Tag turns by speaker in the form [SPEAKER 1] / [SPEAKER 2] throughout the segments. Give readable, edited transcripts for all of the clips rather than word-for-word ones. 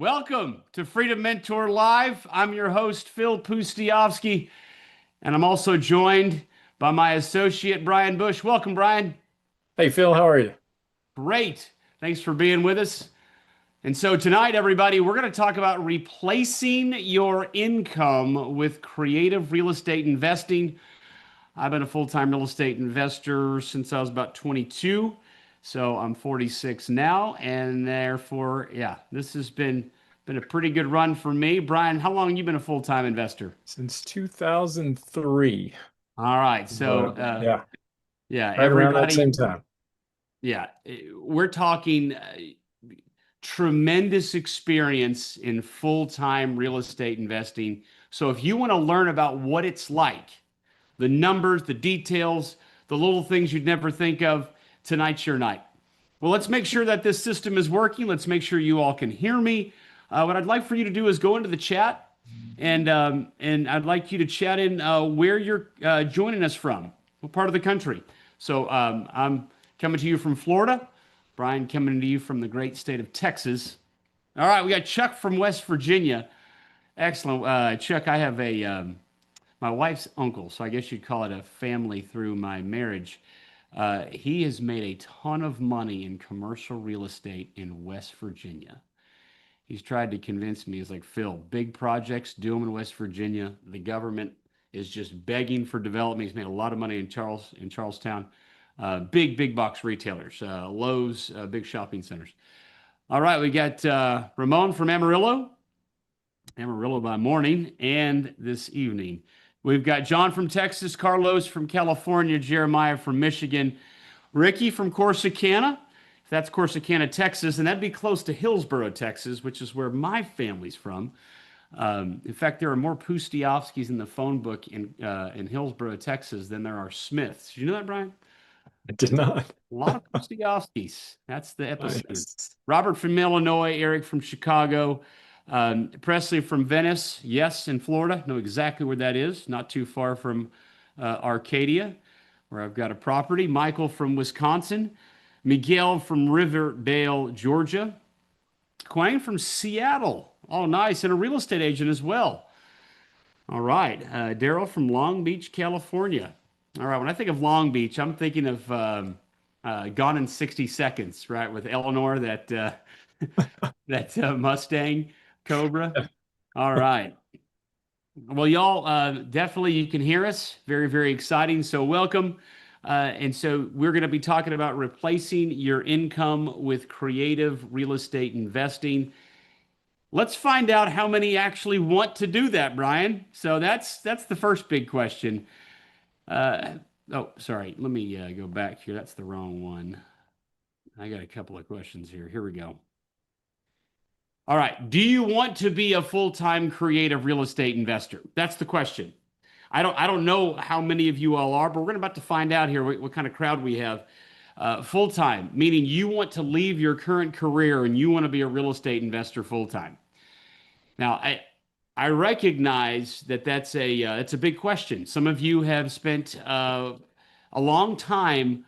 [SPEAKER 1] Welcome to Freedom Mentor Live. I'm your host, Phil Pustiovsky, and I'm also joined by my associate, Brian Bush. Welcome, Brian.
[SPEAKER 2] Hey Phil, how are you?
[SPEAKER 1] Great. Thanks for being with us. And so tonight, everybody, we're going to talk about replacing your income with creative real estate investing. I've been a full-time real estate investor since I was about 22. So I'm 46 now, and therefore, yeah, this has been a pretty good run for me. Brian, how long have you been a full-time investor?
[SPEAKER 2] Since 2003.
[SPEAKER 1] All right.
[SPEAKER 2] Yeah,
[SPEAKER 1] Yeah,
[SPEAKER 2] right around that
[SPEAKER 1] everybody,
[SPEAKER 2] same time.
[SPEAKER 1] yeah, we're talking tremendous experience in full-time real estate investing. So if you want to learn about what it's like, the numbers, the details, the little things you'd never think of, tonight's your night. Well, let's make sure that this system is working. Let's make sure you all can hear me. What I'd like for you to do is go into the chat, and I'd like you to chat in where you're joining us from, what part of the country. So I'm coming to you from Florida. Brian coming to you from the great state of Texas. All right, we got Chuck from West Virginia. Excellent, Chuck. I have a my wife's uncle, so I guess you'd call it a family through my marriage. He has made a ton of money in commercial real estate in West Virginia. He's tried to convince me. He's like, Phil, big projects, do them in West Virginia. The government is just begging for development. He's made a lot of money in Charlestown. Big box retailers, Lowe's, big shopping centers. All right, we got Ramon from Amarillo by morning and this evening. We've got John from Texas, Carlos from California, Jeremiah from Michigan, Ricky from Corsicana. If that's Corsicana, Texas, and that'd be close to Hillsborough, Texas, which is where my family's from. In fact, there are more Pustiovskis in the phone book in Hillsborough, Texas, than there are Smiths. Did you know that, Brian?
[SPEAKER 2] I did not.
[SPEAKER 1] A lot of Pustiovskis. That's the epicenter.
[SPEAKER 2] Nice.
[SPEAKER 1] Robert from Illinois, Eric from Chicago, Presley from Venice, yes, in Florida. Know exactly where that is. Not too far from Arcadia, where I've got a property. Michael from Wisconsin, Miguel from Riverdale, Georgia, Quang from Seattle. Oh, nice, and a real estate agent as well. All right, Daryl from Long Beach, California. All right, when I think of Long Beach, I'm thinking of Gone in 60 Seconds, right, with Eleanor, that Mustang Cobra. All right. Well, y'all, definitely you can hear us. Very exciting. So welcome. And so we're going to be talking about replacing your income with creative real estate investing. Let's find out how many actually want to do that, Brian. So that's the first big question. Uh, oh, sorry. Let me go back here. That's the wrong one. I got a couple of questions here. Here we go. All right. Do you want to be a full-time creative real estate investor? That's the question. I don't know how many of you all are, but we're about to find out here what kind of crowd we have. Full-time, meaning you want to leave your current career and you want to be a real estate investor full-time. Now, I recognize that that's a it's a big question. Some of you have spent a long time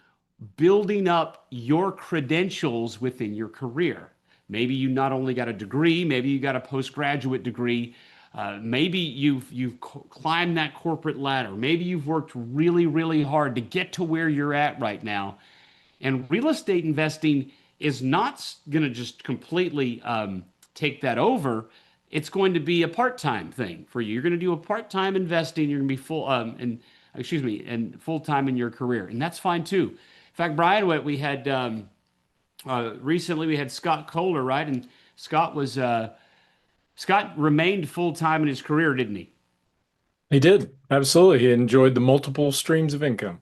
[SPEAKER 1] building up your credentials within your career. Maybe you not only got a degree, maybe you got a postgraduate degree. Maybe you've climbed that corporate ladder. Maybe you've worked really hard to get to where you're at right now. And real estate investing is not going to just completely take that over. It's going to be a part-time thing for you. You're going to do a part-time investing. You're going to be and full-time in your career, and that's fine too. In fact, Brian, what we had recently, we had Scott Kohler, right? And Scott remained full-time in his career, didn't he?
[SPEAKER 2] He did. Absolutely. He enjoyed the multiple streams of income.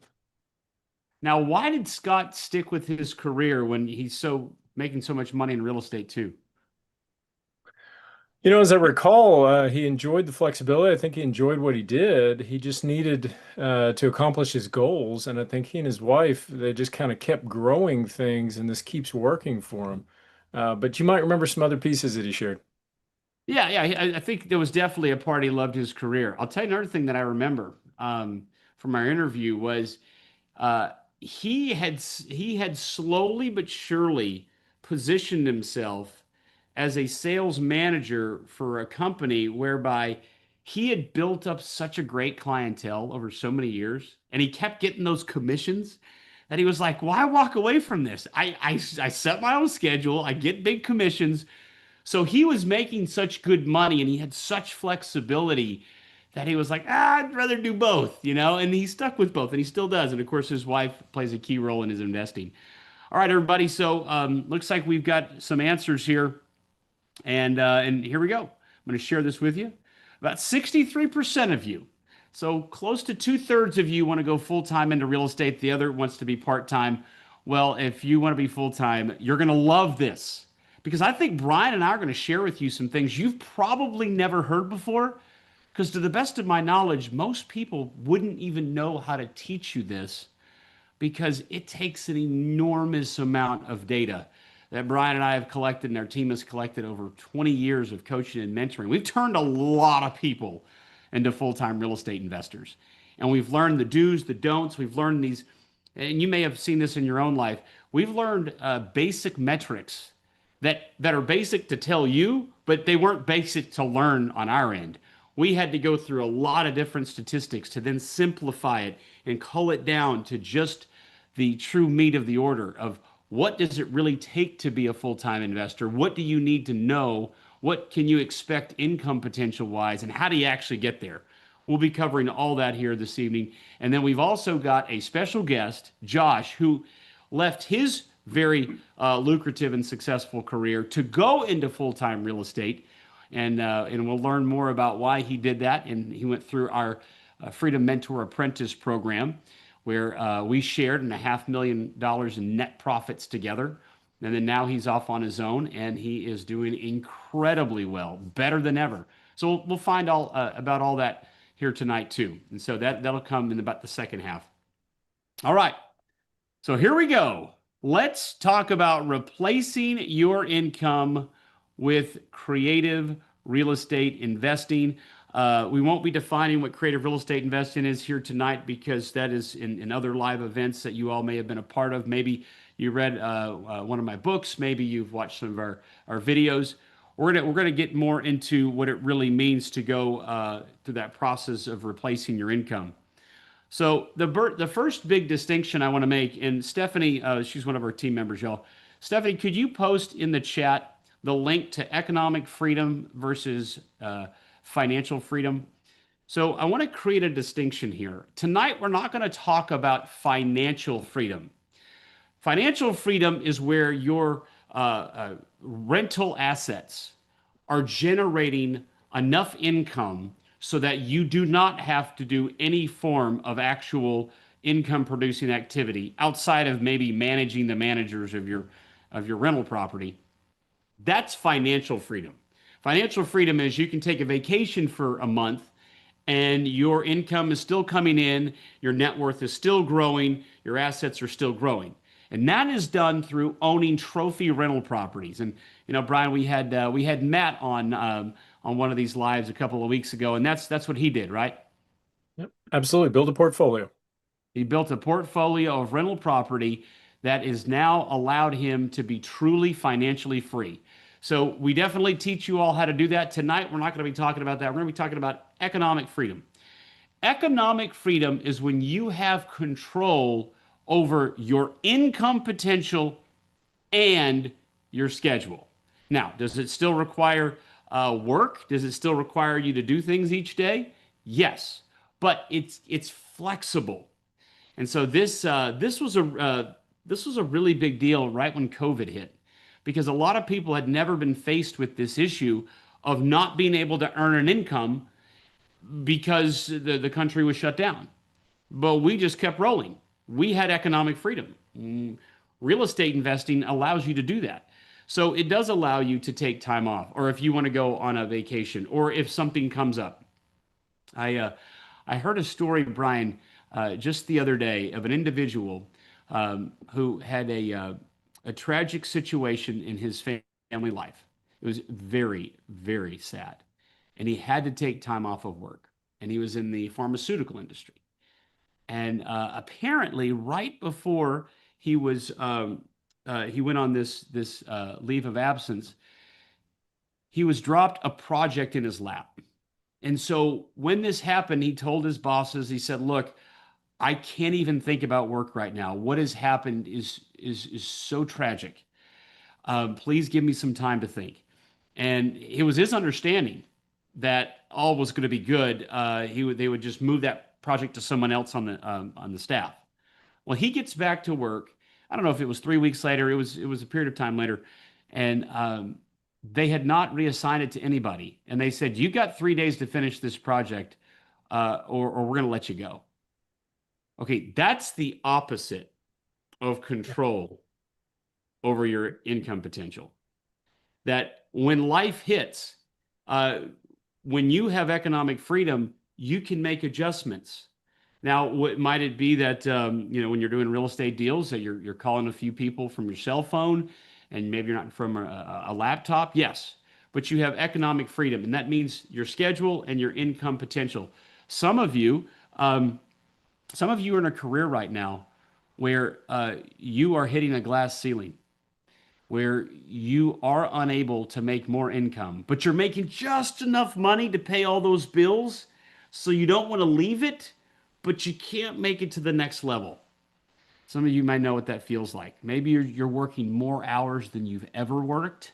[SPEAKER 1] Now, why did Scott stick with his career when he's so making so much money in real estate too?
[SPEAKER 2] As I recall, he enjoyed the flexibility. I think he enjoyed what he did. He just needed to accomplish his goals. And I think he and his wife, they just kind of kept growing things, and this keeps working for him. But you might remember some other pieces that he shared.
[SPEAKER 1] Yeah. I think there was definitely a part he loved his career. I'll tell you another thing that I remember from our interview was uh, he had slowly but surely positioned himself as a sales manager for a company whereby he had built up such a great clientele over so many years, and he kept getting those commissions that he was like, why walk away from this? I set my own schedule, I get big commissions. So he was making such good money and he had such flexibility that he was like, I'd rather do both, and he stuck with both and he still does. And of course, his wife plays a key role in his investing. All right, everybody. So looks like we've got some answers here. And here we go. I'm going to share this with you. About 63% of you, so close to two-thirds of you want to go full-time into real estate. The other wants to be part-time. Well, if you want to be full-time, you're going to love this because I think Brian and I are going to share with you some things you've probably never heard before. Because to the best of my knowledge, most people wouldn't even know how to teach you this because it takes an enormous amount of data that Brian and I have collected and our team has collected over 20 years of coaching and mentoring. We've turned a lot of people into full-time real estate investors. And we've learned the do's, the don'ts. We've learned these, and you may have seen this in your own life. We've learned basic metrics that are basic to tell you, but they weren't basic to learn on our end. We had to go through a lot of different statistics to then simplify it and cull it down to just the true meat of the order of what does it really take to be a full-time investor? What do you need to know? What can you expect income potential wise? And how do you actually get there? We'll be covering all that here this evening. And then we've also got a special guest, Josh, who left his very lucrative and successful career to go into full-time real estate. And we'll learn more about why he did that. And he went through our Freedom Mentor Apprentice program, where we shared $500,000 in net profits together. And then now he's off on his own, and he is doing incredibly well, better than ever. So we'll find all about all that here tonight too. And so that'll come in about the second half. All right. So here we go. Let's talk about replacing your income with creative real estate investing. We won't be defining what creative real estate investing is here tonight because that is in other live events that you all may have been a part of. Maybe you read one of my books. Maybe you've watched some of our videos. We're gonna get more into what it really means to go through that process of replacing your income. So the first big distinction I want to make, and Stephanie, she's one of our team members, y'all. Stephanie, could you post in the chat the link to economic freedom versus financial freedom? So I want to create a distinction here. Tonight, we're not going to talk about financial freedom. Financial freedom is where your rental assets are generating enough income so that you do not have to do any form of actual income producing activity outside of maybe managing the managers of your rental property. That's financial freedom. Financial freedom is you can take a vacation for a month and your income is still coming in, your net worth is still growing, your assets are still growing. And that is done through owning trophy rental properties. And Brian, we had Matt on one of these lives a couple of weeks ago, and that's what he did, right?
[SPEAKER 2] Yep, absolutely. Build a portfolio.
[SPEAKER 1] He built a portfolio of rental property that is now allowed him to be truly financially free. So we definitely teach you all how to do that. Tonight, we're not going to be talking about that. We're going to be talking about economic freedom. Economic freedom is when you have control over your income potential and your schedule. Now, does it still require work? Does it still require you to do things each day? Yes, but it's flexible. And so this was a really big deal right when COVID hit, because a lot of people had never been faced with this issue of not being able to earn an income because the country was shut down. But we just kept rolling. We had economic freedom. Real estate investing allows you to do that. So it does allow you to take time off, or if you want to go on a vacation, or if something comes up. I heard a story, Brian, just the other day of an individual who had a tragic situation in his family life. It was very, very sad. And he had to take time off of work. And he was in the pharmaceutical industry. And apparently, right before he went on this leave of absence, he was dropped a project in his lap. And so when this happened, he told his bosses, he said, "Look, I can't even think about work right now. What has happened is so tragic. Please give me some time to think." And it was his understanding that all was going to be good. They would just move that project to someone else on the staff. Well, he gets back to work. I don't know if it was 3 weeks later. It was a period of time later, and they had not reassigned it to anybody. And they said, "You got 3 days to finish this project, or we're going to let you go." Okay, that's the opposite of control over your income potential. That when life hits, uh, when you have economic freedom, you can make adjustments. Now, what might it be that when you're doing real estate deals, that you're calling a few people from your cell phone, and maybe you're not from a laptop? Yes, but you have economic freedom, and that means your schedule and your income potential. Some of you, um, some of you are in a career right now where you are hitting a glass ceiling, where you are unable to make more income, but you're making just enough money to pay all those bills. So you don't want to leave it, but you can't make it to the next level. Some of you might know what that feels like. Maybe you're working more hours than you've ever worked,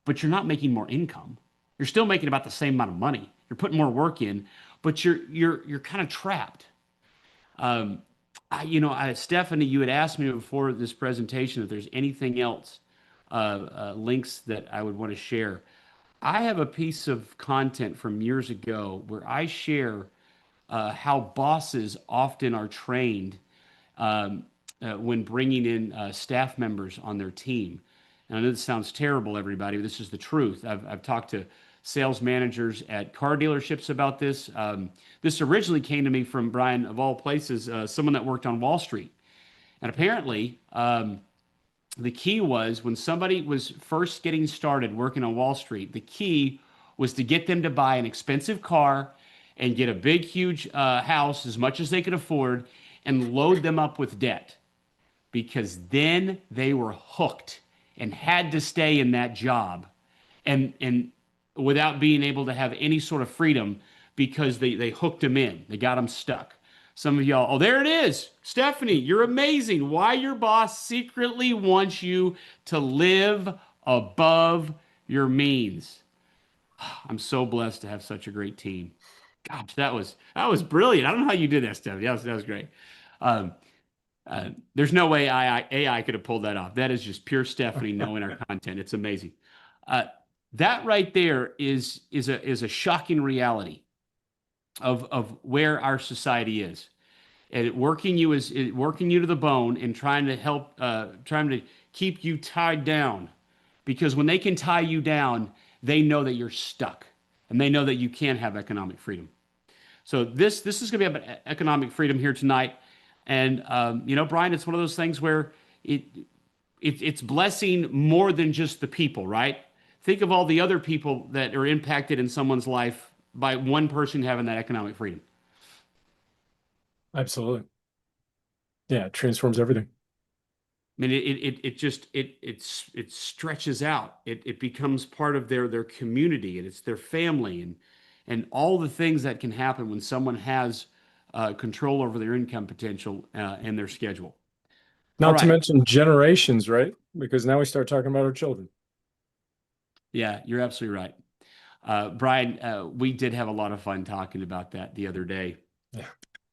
[SPEAKER 1] but you're not making more income. You're still making about the same amount of money. You're putting more work in, but you're kind of trapped. Um, Stephanie, you had asked me before this presentation if there's anything else, links that I would want to share. I have a piece of content from years ago where I share how bosses often are trained um, when bringing in staff members on their team. And I know this sounds terrible, everybody, but this is the truth. I've talked to sales managers at car dealerships about this. This originally came to me from Brian, of all places, someone that worked on Wall Street. And apparently, the key was when somebody was first getting started working on Wall Street, the key was to get them to buy an expensive car and get a big, huge house, as much as they could afford, and load them up with debt, because then they were hooked and had to stay in that job, and without being able to have any sort of freedom, because they hooked them in. They got them stuck. Some of y'all, oh, there it is. Stephanie, you're amazing. Why your boss secretly wants you to live above your means. I'm so blessed to have such a great team. Gosh, that was brilliant. I don't know how you did that, Stephanie. That was great. Um, there's no way AI could have pulled that off. That is just pure Stephanie knowing our content. It's amazing. Uh, that right there is a shocking reality of where our society is, and working you to the bone and trying to help, trying to keep you tied down, because when they can tie you down, they know that you're stuck, and they know that you can't have economic freedom. So this is going to be about economic freedom here tonight. And Brian, it's one of those things where it's blessing more than just the people, right? Think of all the other people that are impacted in someone's life by one person having that economic freedom.
[SPEAKER 2] Absolutely. Yeah, it transforms everything.
[SPEAKER 1] I mean, it stretches out. It becomes part of their community, and it's their family, and all the things that can happen when someone has control over their income potential and their schedule. All
[SPEAKER 2] Not to
[SPEAKER 1] right.
[SPEAKER 2] mention generations, right? Because now we start talking about our children.
[SPEAKER 1] Yeah, you're absolutely right. Brian, we did have a lot of fun talking about that the other day.
[SPEAKER 2] Yeah.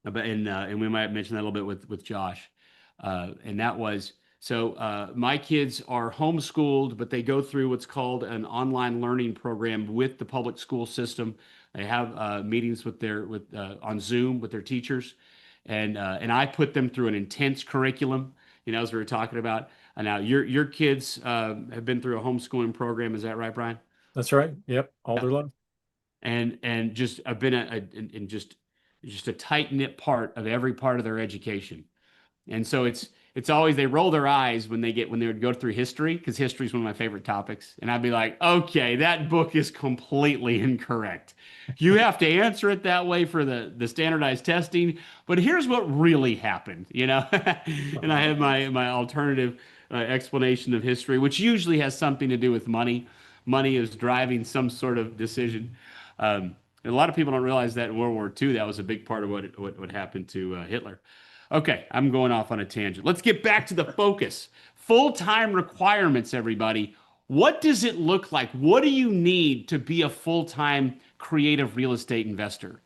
[SPEAKER 1] And we might mention that a little bit with Josh. And that was so my kids are homeschooled, but they go through what's called an online learning program with the public school system. They have meetings on Zoom with their teachers, and I put them through an intense curriculum. As we were talking about. Now your kids have been through a homeschooling program. Is that right, Brian?
[SPEAKER 2] That's right. Yep. All
[SPEAKER 1] Yeah.
[SPEAKER 2] their love.
[SPEAKER 1] And just I've been in just a tight knit part of every part of their education. And so it's always they roll their eyes when they would go through history, because history is one of my favorite topics. And I'd be like, okay, that book is completely incorrect. You have to answer it that way for the standardized testing. But here's what really happened, And I have my alternative explanation of history, which usually has something to do with money. money is driving some sort of decision. And a lot of people don't realize that in World War II, that was a big part of what happened to Hitler. Okay, I'm going off on a tangent. Let's get back to the focus. Full-time requirements, everybody. What does it look like? What do you need to be a full-time creative real estate investor?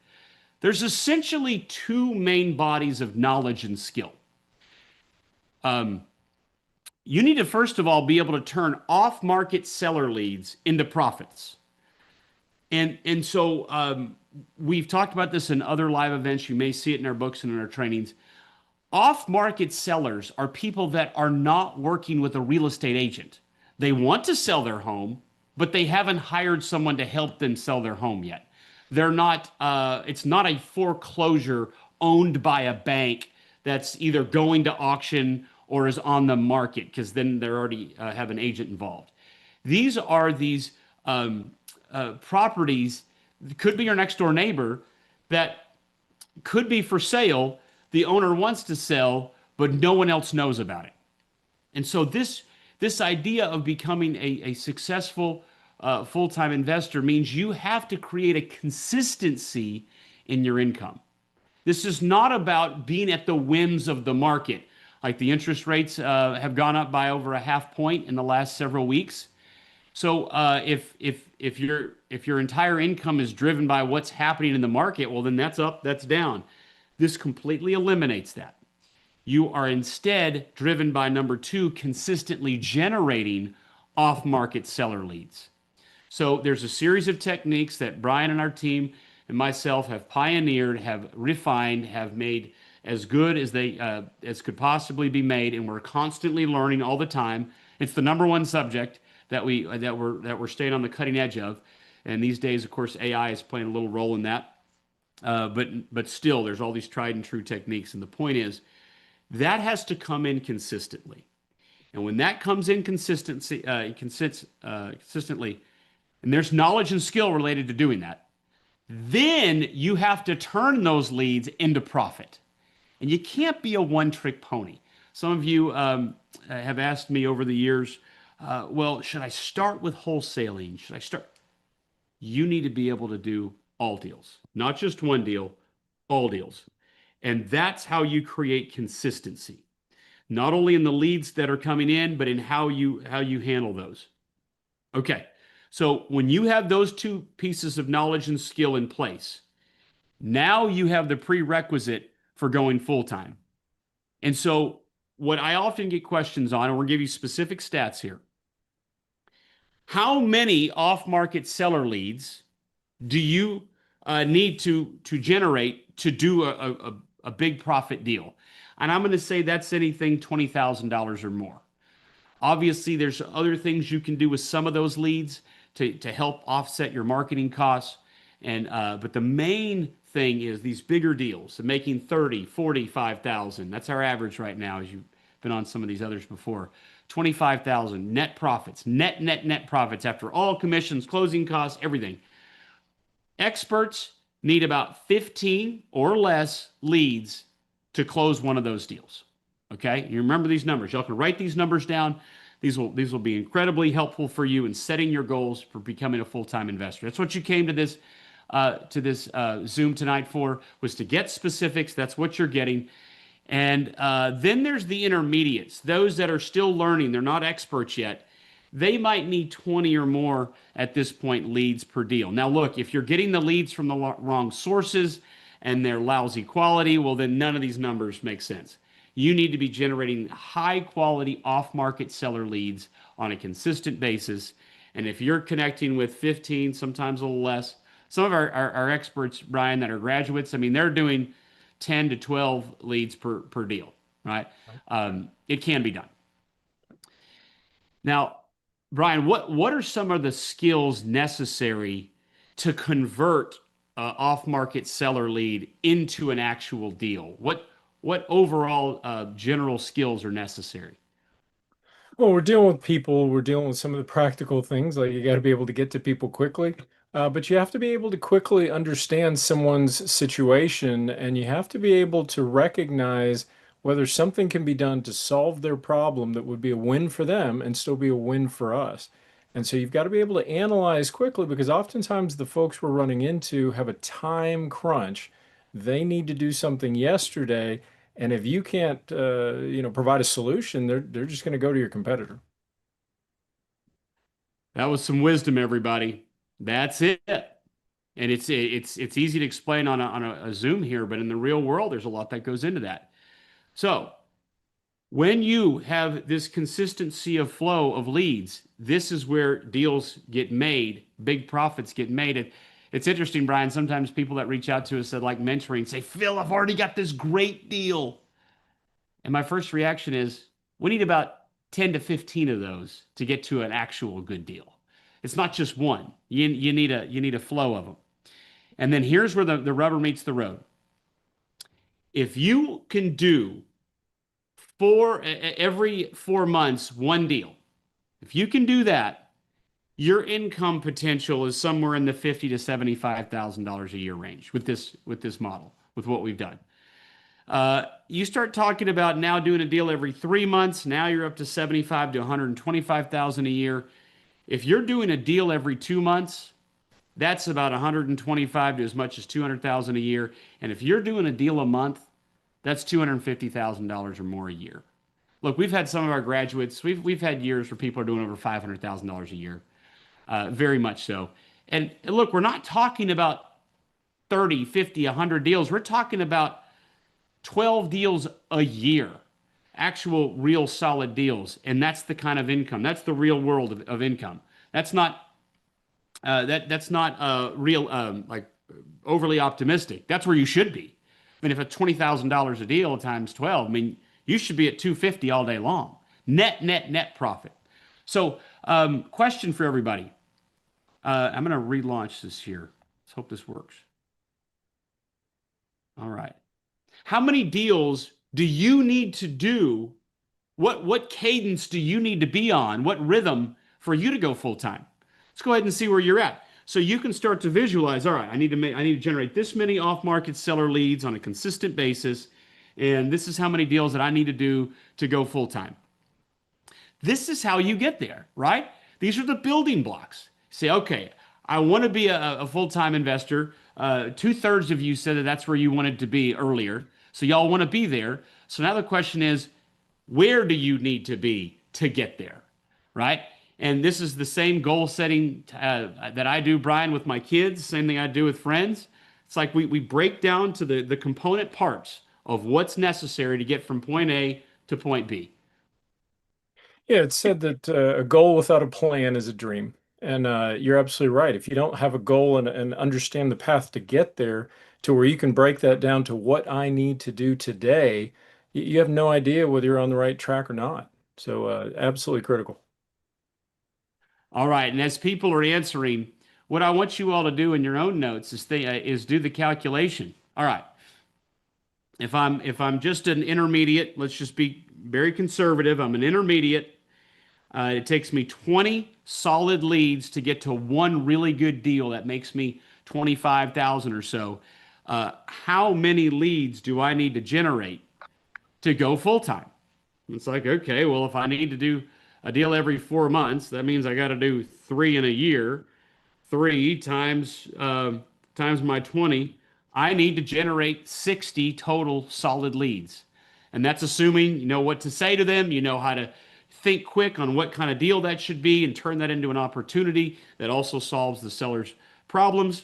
[SPEAKER 1] There's essentially two main bodies of knowledge and skill. You need to, first of all, be able to turn off-market seller leads into profits. And so we've talked about this in other live events. You may see it in our books and in our trainings. Off-market sellers are people that are not working with a real estate agent. They want to sell their home, but they haven't hired someone to help them sell their home yet. They're not, it's not a foreclosure owned by a bank that's either going to auction or is on the market, because then they already have an agent involved. These are these properties, could be your next door neighbor, that could be for sale. The owner wants to sell, but no one else knows about it. And so this idea of becoming a successful full-time investor means you have to create a consistency in your income. This is not about being at the whims of the market. Like the interest rates have gone up by over a half point in the last several weeks. So if your entire income is driven by what's happening in the market, well, then that's up, that's down. This completely eliminates that. You are instead driven by number two, consistently generating off-market seller leads. So there's a series of techniques that Brian and our team and myself have pioneered, have refined, have made as good as they as could possibly be made, and we're constantly learning all the time. It's the number one subject that we're staying on the cutting edge of, and these days, of course, AI is playing a little role in that. But still, there's all these tried and true techniques, and the point is that has to come in consistently. And when that comes in consistently, and there's knowledge and skill related to doing that, then you have to turn those leads into profit. And you can't be a one-trick pony. Some of you have asked me over the years, well, should I start with wholesaling? Should I start? You need to be able to do all deals, not just one deal, all deals. And that's how you create consistency, not only in the leads that are coming in, but in how you handle those. Okay, so when you have those two pieces of knowledge and skill in place, now you have the prerequisite for going full-time. And so what I often get questions on, and we're going to give you specific stats here. How many off-market seller leads do you need to generate to do a big profit deal? And I'm going to say that's anything $20,000 or more. Obviously, there's other things you can do with some of those leads to help offset your marketing costs. And but the main thing is these bigger deals, making 30, 45,000. That's our average right now, as you've been on some of these others before. 25,000 net profits, net profits after all commissions, closing costs, everything. Experts need about 15 or less leads to close one of those deals. Okay, you remember these numbers. Y'all can write these numbers down. These will be incredibly helpful for you in setting your goals for becoming a full-time investor. That's what you came to this Zoom tonight for, was to get specifics. That's what you're getting. And then there's the intermediates, those that are still learning. They're not experts yet. They might need 20 or more at this point leads per deal. Now, look, if you're getting the leads from the wrong sources and they're lousy quality, well, then none of these numbers make sense. You need to be generating high quality off-market seller leads on a consistent basis. And if you're connecting with 15, sometimes a little less, some of our experts, Brian, that are graduates, I mean, they're doing 10 to 12 leads per deal, right? It can be done. Now, Brian, what are some of the skills necessary to convert off-market seller lead into an actual deal? What overall general skills are necessary?
[SPEAKER 2] Well, we're dealing with people. We're dealing with some of the practical things, like you got to be able to get to people quickly. But you have to be able to quickly understand someone's situation, and you have to be able to recognize whether something can be done to solve their problem that would be a win for them and still be a win for us. And so you've got to be able to analyze quickly because oftentimes the folks we're running into have a time crunch. They need to do something yesterday, and if you can't, provide a solution, they're just going to go to your competitor.
[SPEAKER 1] That was some wisdom, everybody. That's it. And it's easy to explain on a Zoom here, but in the real world, there's a lot that goes into that. So when you have this consistency of flow of leads, this is where deals get made, big profits get made. It's interesting, Brian. Sometimes people that reach out to us that like mentoring say, Phil, I've already got this great deal. And my first reaction is, we need about 10 to 15 of those to get to an actual good deal. It's not just one. You need a flow of them. And then here's where the rubber meets the road. If you can do every 4 months, one deal, if you can do that, your income potential is somewhere in the $50,000 to $75,000 a year range with this model, with what we've done. You start talking about now doing a deal every 3 months. Now you're up to 75 to 125,000 a year. If you're doing a deal every 2 months, that's about 125 to as much as 200,000 a year. And if you're doing a deal a month, that's $250,000 or more a year. Look, we've had some of our graduates. We've had years where people are doing over $500,000 a year, very much so. And look, we're not talking about 30, 50, 100 deals. We're talking about 12 deals a year, actual real solid deals. And that's the kind of income. That's the real world of income. That's not that's not real like overly optimistic. That's where you should be. I mean, if it's $20,000 a deal times 12, I mean, you should be at 250 all day long. Net profit. So, question for everybody. I'm going to relaunch this here. Let's hope this works. All right. How many deals do you need to do? What cadence do you need to be on? What rhythm for you to go full time? Let's go ahead and see where you're at. So you can start to visualize, all right, I need to generate this many off-market seller leads on a consistent basis, and this is how many deals that I need to do to go full time. This is how you get there, right? These are the building blocks. Say, okay, I want to be a full-time investor. 2/3 of you said that that's where you wanted to be earlier. So y'all want to be there. So now the question is, where do you need to be to get there, right? And this is the same goal setting that I do, Brian, with my kids, same thing I do with friends. It's like we break down to the component parts of what's necessary to get from point A to point B.
[SPEAKER 2] Yeah, it's said that a goal without a plan is a dream. And you're absolutely right. If you don't have a goal and understand the path to get there to where you can break that down to what I need to do today, you have no idea whether you're on the right track or not. So absolutely critical.
[SPEAKER 1] All right, and as people are answering, what I want you all to do in your own notes is do the calculation. All right, if I'm just an intermediate, let's just be very conservative. I'm an intermediate. It takes me 20 solid leads to get to one really good deal that makes me 25,000 or so. How many leads do I need to generate to go full time? It's like, okay, well, if I need to do a deal every 4 months, that means I got to do three in a year. Three times my 20. I need to generate 60 total solid leads. And that's assuming you know what to say to them, you know how to think quick on what kind of deal that should be and turn that into an opportunity that also solves the seller's problems.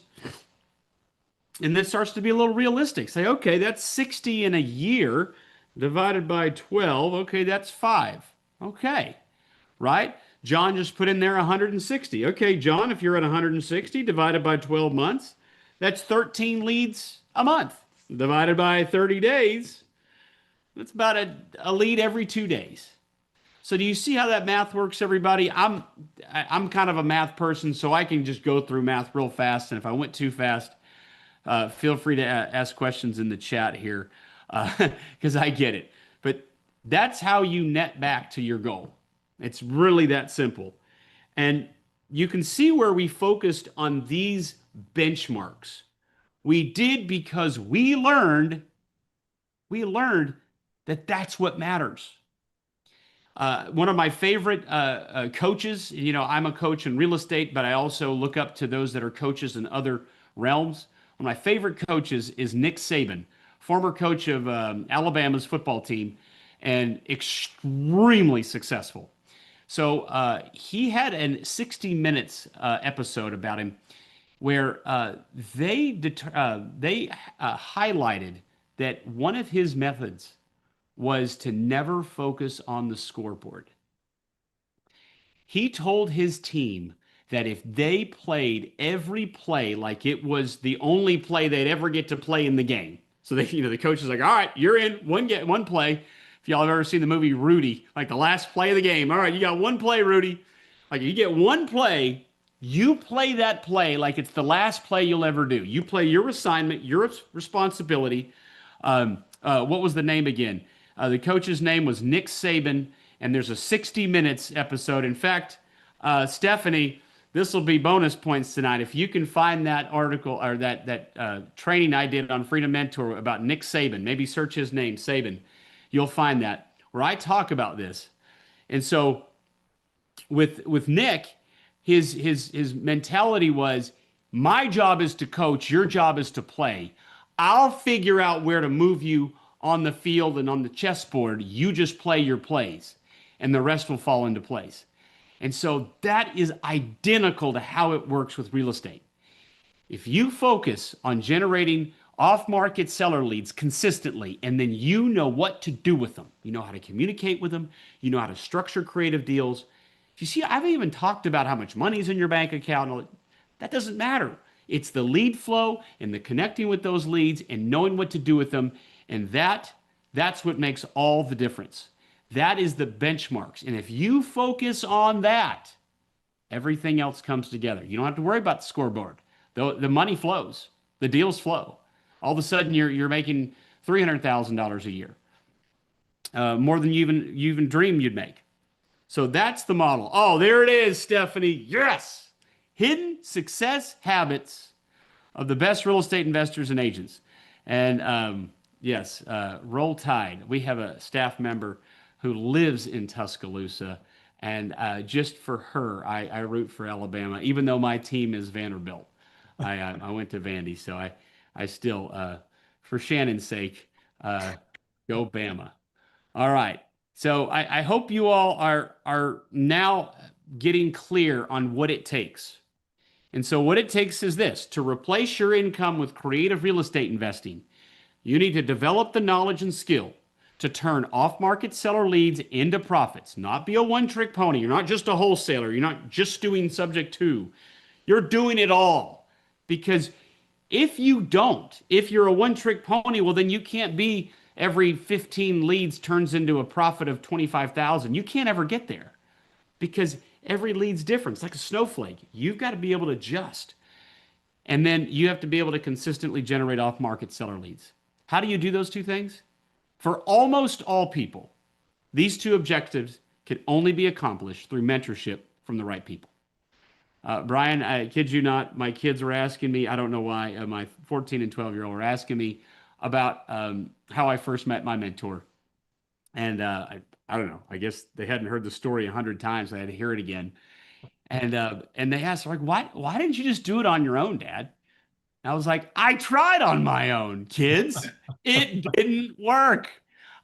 [SPEAKER 1] And then starts to be a little realistic. Say, okay, that's 60 in a year divided by 12. Okay, that's 5. Okay, right? John just put in there 160. Okay, John, if you're at 160 divided by 12 months, that's 13 leads a month. Divided by 30 days, that's about a lead every 2 days. So do you see how that math works, everybody? I'm kind of a math person, so I can just go through math real fast. And if I went too fast, feel free to ask questions in the chat here, because I get it. But that's how you net back to your goal. It's really that simple. And you can see where we focused on these benchmarks. We did because we learned that that's what matters. One of my favorite coaches, I'm a coach in real estate, but I also look up to those that are coaches in other realms. One of my favorite coaches is Nick Saban, former coach of Alabama's football team and extrememely successful. So he had a 60 Minutes episode about him where they highlighted that one of his methods was to never focus on the scoreboard. He told his team that if they played every play like it was the only play they'd ever get to play in the game. So the coach is like, all right, you're in one play. If y'all have ever seen the movie Rudy, like the last play of the game, all right, you got one play, Rudy. Like you get one play, you play that play like it's the last play you'll ever do. You play your assignment, your responsibility. What was the name again? The coach's name was Nick Saban, and there's a 60 Minutes episode. In fact, Stephanie, this will be bonus points tonight. If you can find that article or that training I did on Freedom Mentor about Nick Saban, maybe search his name, Saban, you'll find that where I talk about this. And so with Nick, his mentality was, my job is to coach, your job is to play. I'll figure out where to move you on the field and on the chessboard. You just play your plays, and the rest will fall into place. And so that is identical to how it works with real estate. If you focus on generating off-market seller leads consistently, and then you know what to do with them, you know how to communicate with them, you know how to structure creative deals. You see, I haven't even talked about how much money is in your bank account. That doesn't matter. It's the lead flow and the connecting with those leads and knowing what to do with them. And that's what makes all the difference. That is the benchmarks. And if you focus on that, everything else comes together. You don't have to worry about the scoreboard. The money flows. The deals flow. All of a sudden, you're making $300,000 a year, more than you even dreamed you'd make. So that's the model. Oh, there it is, Stephanie. Yes. Hidden success habits of the best real estate investors and agents. And yes, Roll Tide. We have a staff member who lives in Tuscaloosa. And just for her, I root for Alabama, even though my team is Vanderbilt. I went to Vandy, so I still, for Shannon's sake, go Bama. All right. So I hope you all are now getting clear on what it takes. And so what it takes is this: to replace your income with creative real estate investing, you need to develop the knowledge and skill to turn off-market seller leads into profits, not be a one-trick pony. You're not just a wholesaler. You're not just doing subject to. You're doing it all. Because if you're a one-trick pony, well, then you can't be every 15 leads turns into a profit of 25,000. You can't ever get there because every lead's different. It's like a snowflake. You've got to be able to adjust. And then you have to be able to consistently generate off-market seller leads. How do you do those two things? For almost all people, these two objectives can only be accomplished through mentorship from the right people. Brian, I kid you not, my kids were asking me, I don't know why, my 14 and 12-year-old were asking me about how I first met my mentor. And I don't know, I guess they hadn't heard the story 100 times. I had to hear it again. And they asked, like, why didn't you just do it on your own, Dad? And I was like, I tried on my own, kids. It didn't work.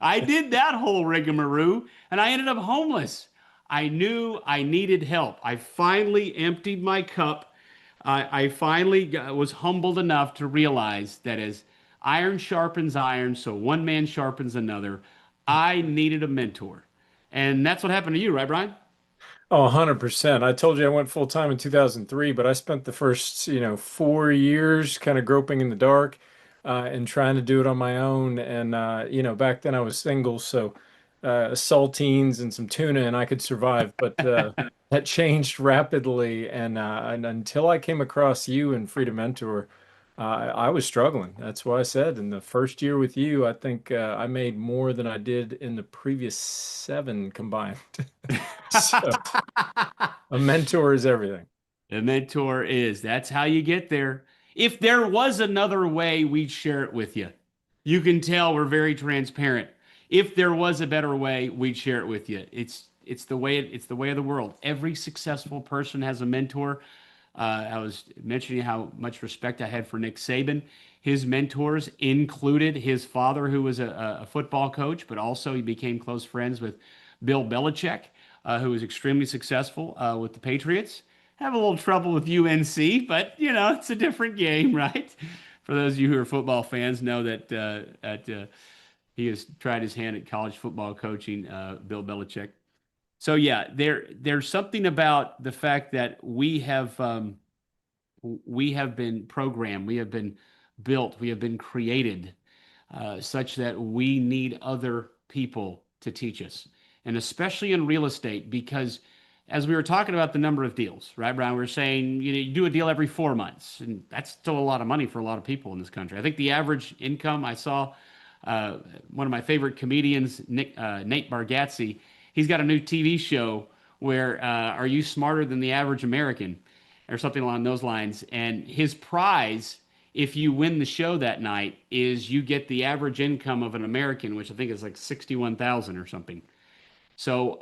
[SPEAKER 1] I did that whole rigmarole, and I ended up homeless. I knew I needed help. I finally emptied my cup. I finally was humbled enough to realize that as iron sharpens iron, so one man sharpens another. I needed a mentor. And that's what happened to you, right, Brian?
[SPEAKER 2] Oh, 100%. I told you I went full time in 2003, but I spent the first, 4 years kind of groping in the dark and trying to do it on my own. And, back then I was single, so saltines and some tuna and I could survive. But that changed rapidly. And until I came across you and Freedom Mentor, I was struggling. That's why I said in the first year with you, I think I made more than I did in the previous 7 combined. So a mentor is everything.
[SPEAKER 1] The mentor is. That's how you get there. If there was another way, we'd share it with you. You can tell we're very transparent. if there was a better way, we'd share it with you. It's the way it's the way of the world. Every successful person has a mentor. I was mentioning how much respect I had for Nick Saban. His mentors included his father, who was a football coach, but also he became close friends with Bill Belichick, who was extremely successful with the Patriots. Have a little trouble with UNC, but you know it's a different game, right? For those of you who are football fans, know that he has tried his hand at college football coaching, Bill Belichick. So yeah, there's something about the fact that we have been programmed, we have been built, we have been created such that we need other people to teach us, and especially in real estate, because as we were talking about the number of deals, right, Brian? We were saying you do a deal every 4 months, and that's still a lot of money for a lot of people in this country. I think the average income I saw, uh, one of my favorite comedians, Nate Bargatze, he's got a new TV show where Are You Smarter Than the Average American? Or something along those lines. And his prize, if you win the show that night, is you get the average income of an American, which I think is like 61,000 or something. So,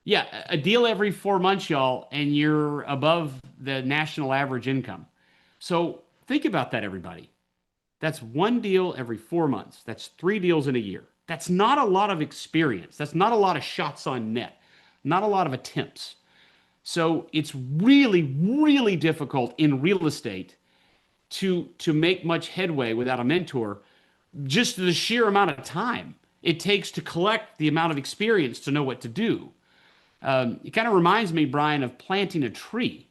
[SPEAKER 1] yeah, a deal every 4 months, y'all, and you're above the national average income. So think about that, everybody. That's one deal every 4 months. That's 3 deals in a year. That's not a lot of experience. That's not a lot of shots on net, not a lot of attempts. So it's really, really difficult in real estate to make much headway without a mentor. Just the sheer amount of time it takes to collect the amount of experience to know what to do. It kind of reminds me, Brian, of planting a tree,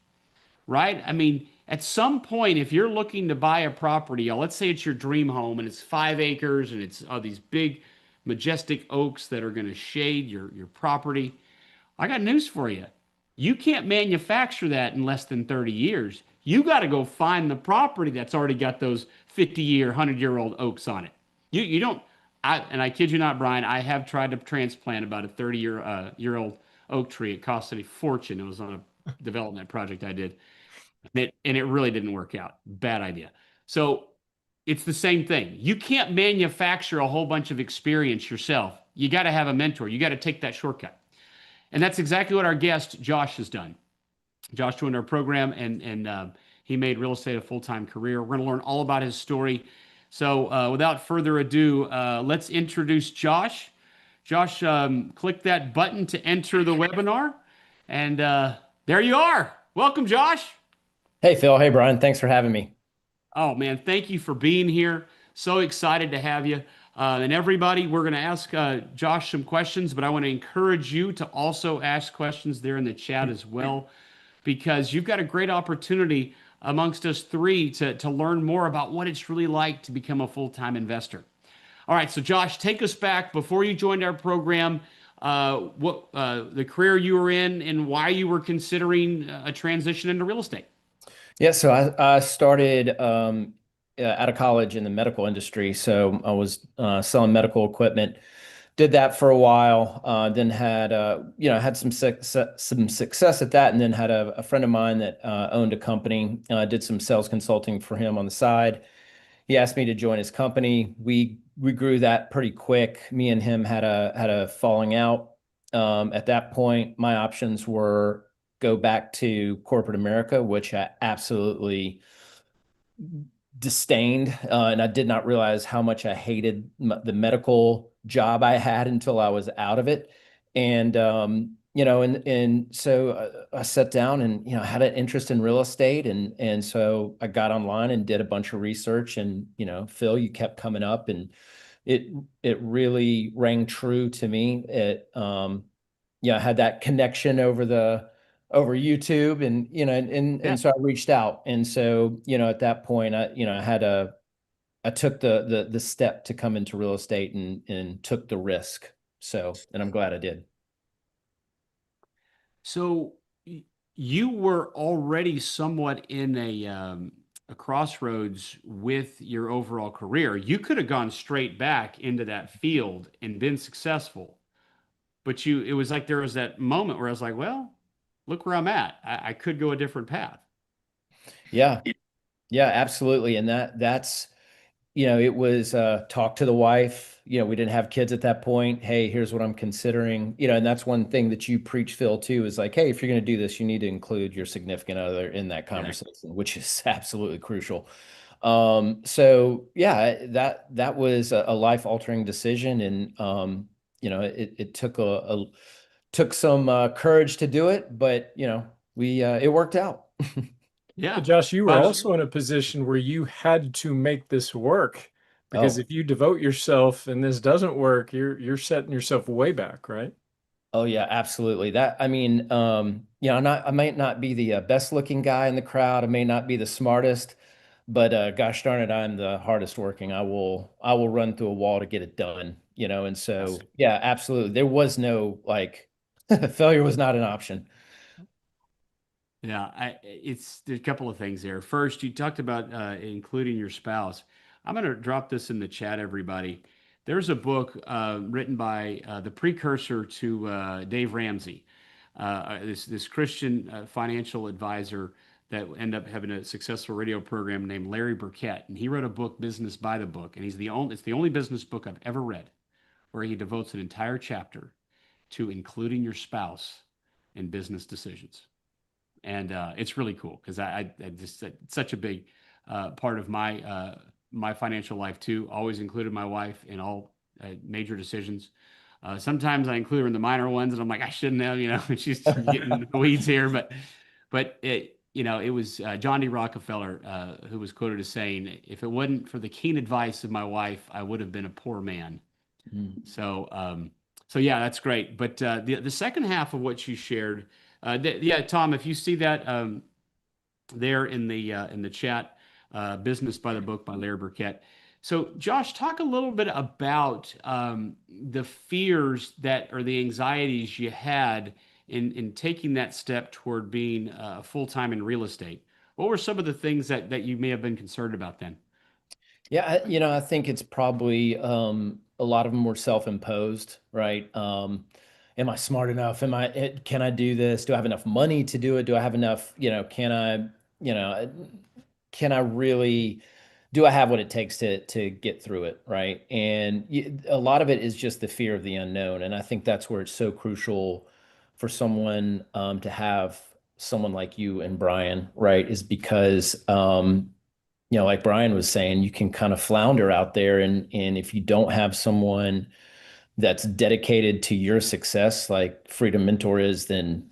[SPEAKER 1] right? I mean, at some point, if you're looking to buy a property, let's say it's your dream home and it's 5 acres and it's these big, majestic oaks that are going to shade your property. I got news for you. You can't manufacture that in less than 30 years. You got to go find the property that's already got those 50-year, 100-year-old oaks on it. You don't. And I kid you not, Brian. I have tried to transplant about a 30-year old oak tree. It costed a fortune. It was on a development project I did, and it really didn't work out. Bad idea. So it's the same thing. You can't manufacture a whole bunch of experience yourself. You got to have a mentor. You got to take that shortcut. And that's exactly what our guest Josh has done. Josh joined our program, and he made real estate a full-time career. We're going to learn all about his story. So without further ado, let's introduce Josh. Josh, click that button to enter the webinar, and there you are. Welcome, Josh.
[SPEAKER 3] Hey, Phil. Hey, Brian. Thanks for having me.
[SPEAKER 1] Oh man, thank you for being here. So excited to have you. And everybody, we're going to ask Josh some questions, but I want to encourage you to also ask questions there in the chat as well, because you've got a great opportunity amongst us three to learn more about what it's really like to become a full-time investor. All right, so Josh, take us back before you joined our program, what the career you were in and why you were considering a transition into real estate.
[SPEAKER 3] Yeah, so I started out of college in the medical industry. So I was selling medical equipment. Did that for a while. Then had had some success at that, and then had a friend of mine that owned a company. Did some sales consulting for him on the side. He asked me to join his company. We grew that pretty quick. Me and him had a falling out. At that point, my options were go back to corporate America, which I absolutely disdained, and I did not realize how much I hated the medical job I had until I was out of it. And so I sat down and had an interest in real estate, and so I got online and did a bunch of research. And Phil, you kept coming up, and it really rang true to me. I had that connection over YouTube, and and so I reached out. And so at that point I took the step to come into real estate and took the risk. And I'm glad I did.
[SPEAKER 1] So you were already somewhat in a crossroads with your overall career. You could have gone straight back into that field and been successful, but it was like there was that moment where I was like, well, look where I'm at. I could go a different path.
[SPEAKER 3] Yeah, absolutely. And that's it was talk to the wife. We didn't have kids at that point. Hey, here's what I'm considering. And that's one thing that you preach, Phil, too, is like, hey, if you're going to do this, you need to include your significant other in that conversation, which is absolutely crucial. So yeah, that was a life-altering decision, and it took some courage to do it, but we it worked out.
[SPEAKER 1] Yeah.
[SPEAKER 2] Josh, you were
[SPEAKER 1] Well,
[SPEAKER 2] also in a position where you had to make this work because
[SPEAKER 3] Oh,
[SPEAKER 2] if you devote yourself and this doesn't work, you're setting yourself way back, right?
[SPEAKER 3] oh yeah, absolutely. I mean, I might not be the best looking guy in the crowd. I may not be the smartest, but gosh darn it, I'm the hardest working. I will run through a wall to get it done. And
[SPEAKER 1] yes.
[SPEAKER 3] so yeah, absolutely. There was no like failure was not an option.
[SPEAKER 1] Yeah, there's a couple of things there. First, you talked about including your spouse. I'm going to drop this in the chat, everybody. There's a book written by the precursor to Dave Ramsey, this Christian financial advisor that ended up having a successful radio program named Larry Burkett, and he wrote a book, Business by the Book, and it's the only business book I've ever read where he devotes an entire chapter to including your spouse in business decisions. And it's really cool because I just it's such a big part of my financial life too. Always included my wife in all major decisions. Sometimes I include her in the minor ones, and I'm like, I shouldn't have, she's getting in the weeds here. But it was John D. Rockefeller who was quoted as saying, "If it wasn't for the keen advice of my wife, I would have been a poor man."
[SPEAKER 3] Mm.
[SPEAKER 1] So yeah, that's great. But the second half of what you shared, yeah, Tom, if you see that there in the chat, "Business by the Book" by Larry Burkett. So Josh, talk a little bit about the fears that or the anxieties you had in taking that step toward being full-time in real estate. What were some of the things that you may have been concerned about then?
[SPEAKER 3] Yeah, I think it's probably a lot of them were self-imposed, right? Am I smart enough? Can I do this? Do I have enough money to do it? Do I have enough, you know, can I really, do I have what it takes to get through it, right? And a lot of it is just the fear of the unknown, and I think that's where it's so crucial for someone to have someone like you and Brian, right? Is because like Brian was saying, you can kind of flounder out there, and if you don't have someone that's dedicated to your success, like Freedom Mentor is, then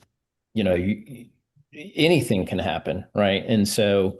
[SPEAKER 3] anything can happen, right? And so,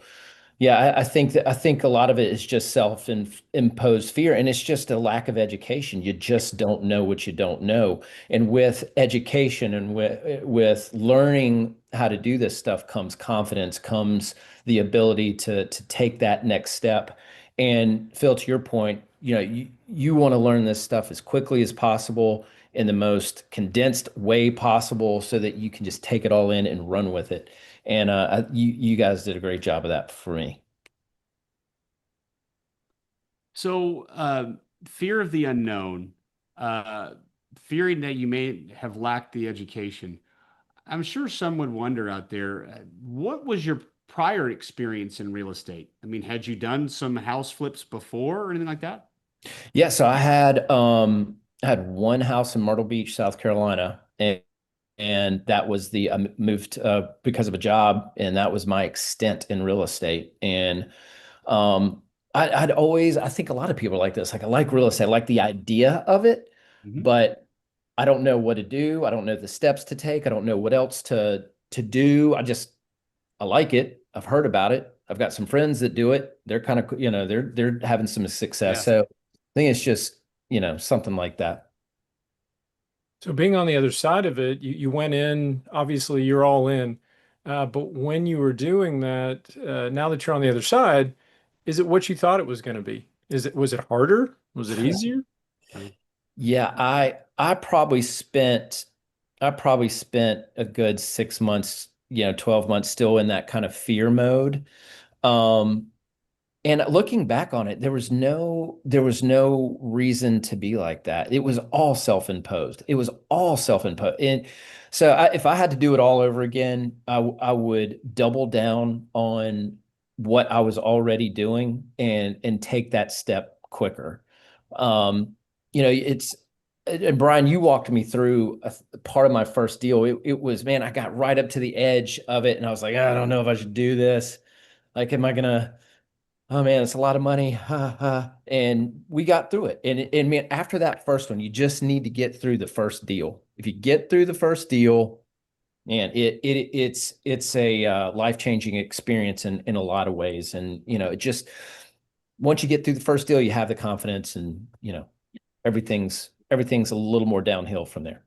[SPEAKER 3] yeah, I think a lot of it is just self-imposed fear, and it's just a lack of education. You just don't know what you don't know. And with education and with learning how to do this stuff comes confidence, comes the ability to take that next step. And Phil, to your point, you want to learn this stuff as quickly as possible in the most condensed way possible so that you can just take it all in and run with it. And you guys did a great job of that for me.
[SPEAKER 1] So, fear of the unknown, uh, fearing that you may have lacked the education. I'm sure some would wonder out there, what was your prior experience in real estate? I mean, had you done some house flips before or anything like that?
[SPEAKER 3] Yeah, so I had one house in Myrtle Beach, South Carolina, and that was the I moved because of a job, and that was my extent in real estate. And I'd always, I think a lot of people are like this. Like, I like real estate, I like the idea of it,
[SPEAKER 1] Mhm.
[SPEAKER 3] but I don't know what to do. I don't know the steps to take. I don't know what else to do. I like it. I've heard about it. I've got some friends that do it. They're kind of, they're having some success.
[SPEAKER 1] Yes.
[SPEAKER 3] So I think it's just, something like that.
[SPEAKER 2] So being on the other side of it, you went in, obviously you're all in. But when you were doing that, now that you're on the other side, is it what you thought it was going to be? Was it harder? Was it easier?
[SPEAKER 1] Uh,
[SPEAKER 3] Yeah, I probably spent a good 6 months, 12 months still in that kind of fear mode. Um, and looking back on it, there was no reason to be like that. It was all self-imposed. It was all self-imposed. And so if I had to do it all over again, I would double down on what I was already doing and take that step quicker. You know, it's and Brian, you walked me through a part of my first deal. It was, man, I got right up to the edge of it, and I was like, I don't know if I should do this. Like, am I gonna? Oh man, it's a lot of money. And we got through it. And man, after that first one, you just need to get through the first deal. If you get through the first deal, man, it's a life-changing experience in a lot of ways. And you know, it just once you get through the first deal, you have the confidence, and you know, everything's a little more downhill from there.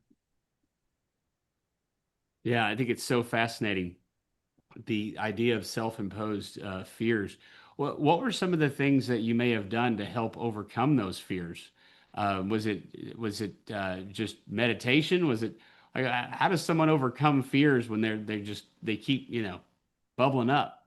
[SPEAKER 1] Yeah, I think it's so fascinating, the idea of self-imposed fears. What were some of the things that you may have done to help overcome those fears? Was it just meditation? Was it like, how does someone overcome fears when they keep, bubbling up?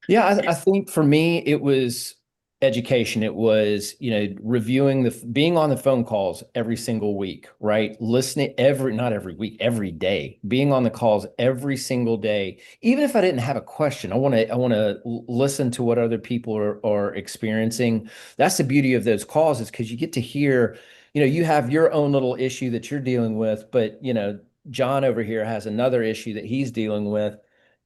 [SPEAKER 3] Yeah, I think for me, it was education. It was, you know, reviewing being on the phone calls every single week, right? Listening not every week, every day, being on the calls every single day. Even if I didn't have a question, I want to listen to what other people are experiencing. That's the beauty of those calls, is because you get to hear, you know, you have your own little issue that you're dealing with, but, you know, John over here has another issue that he's dealing with.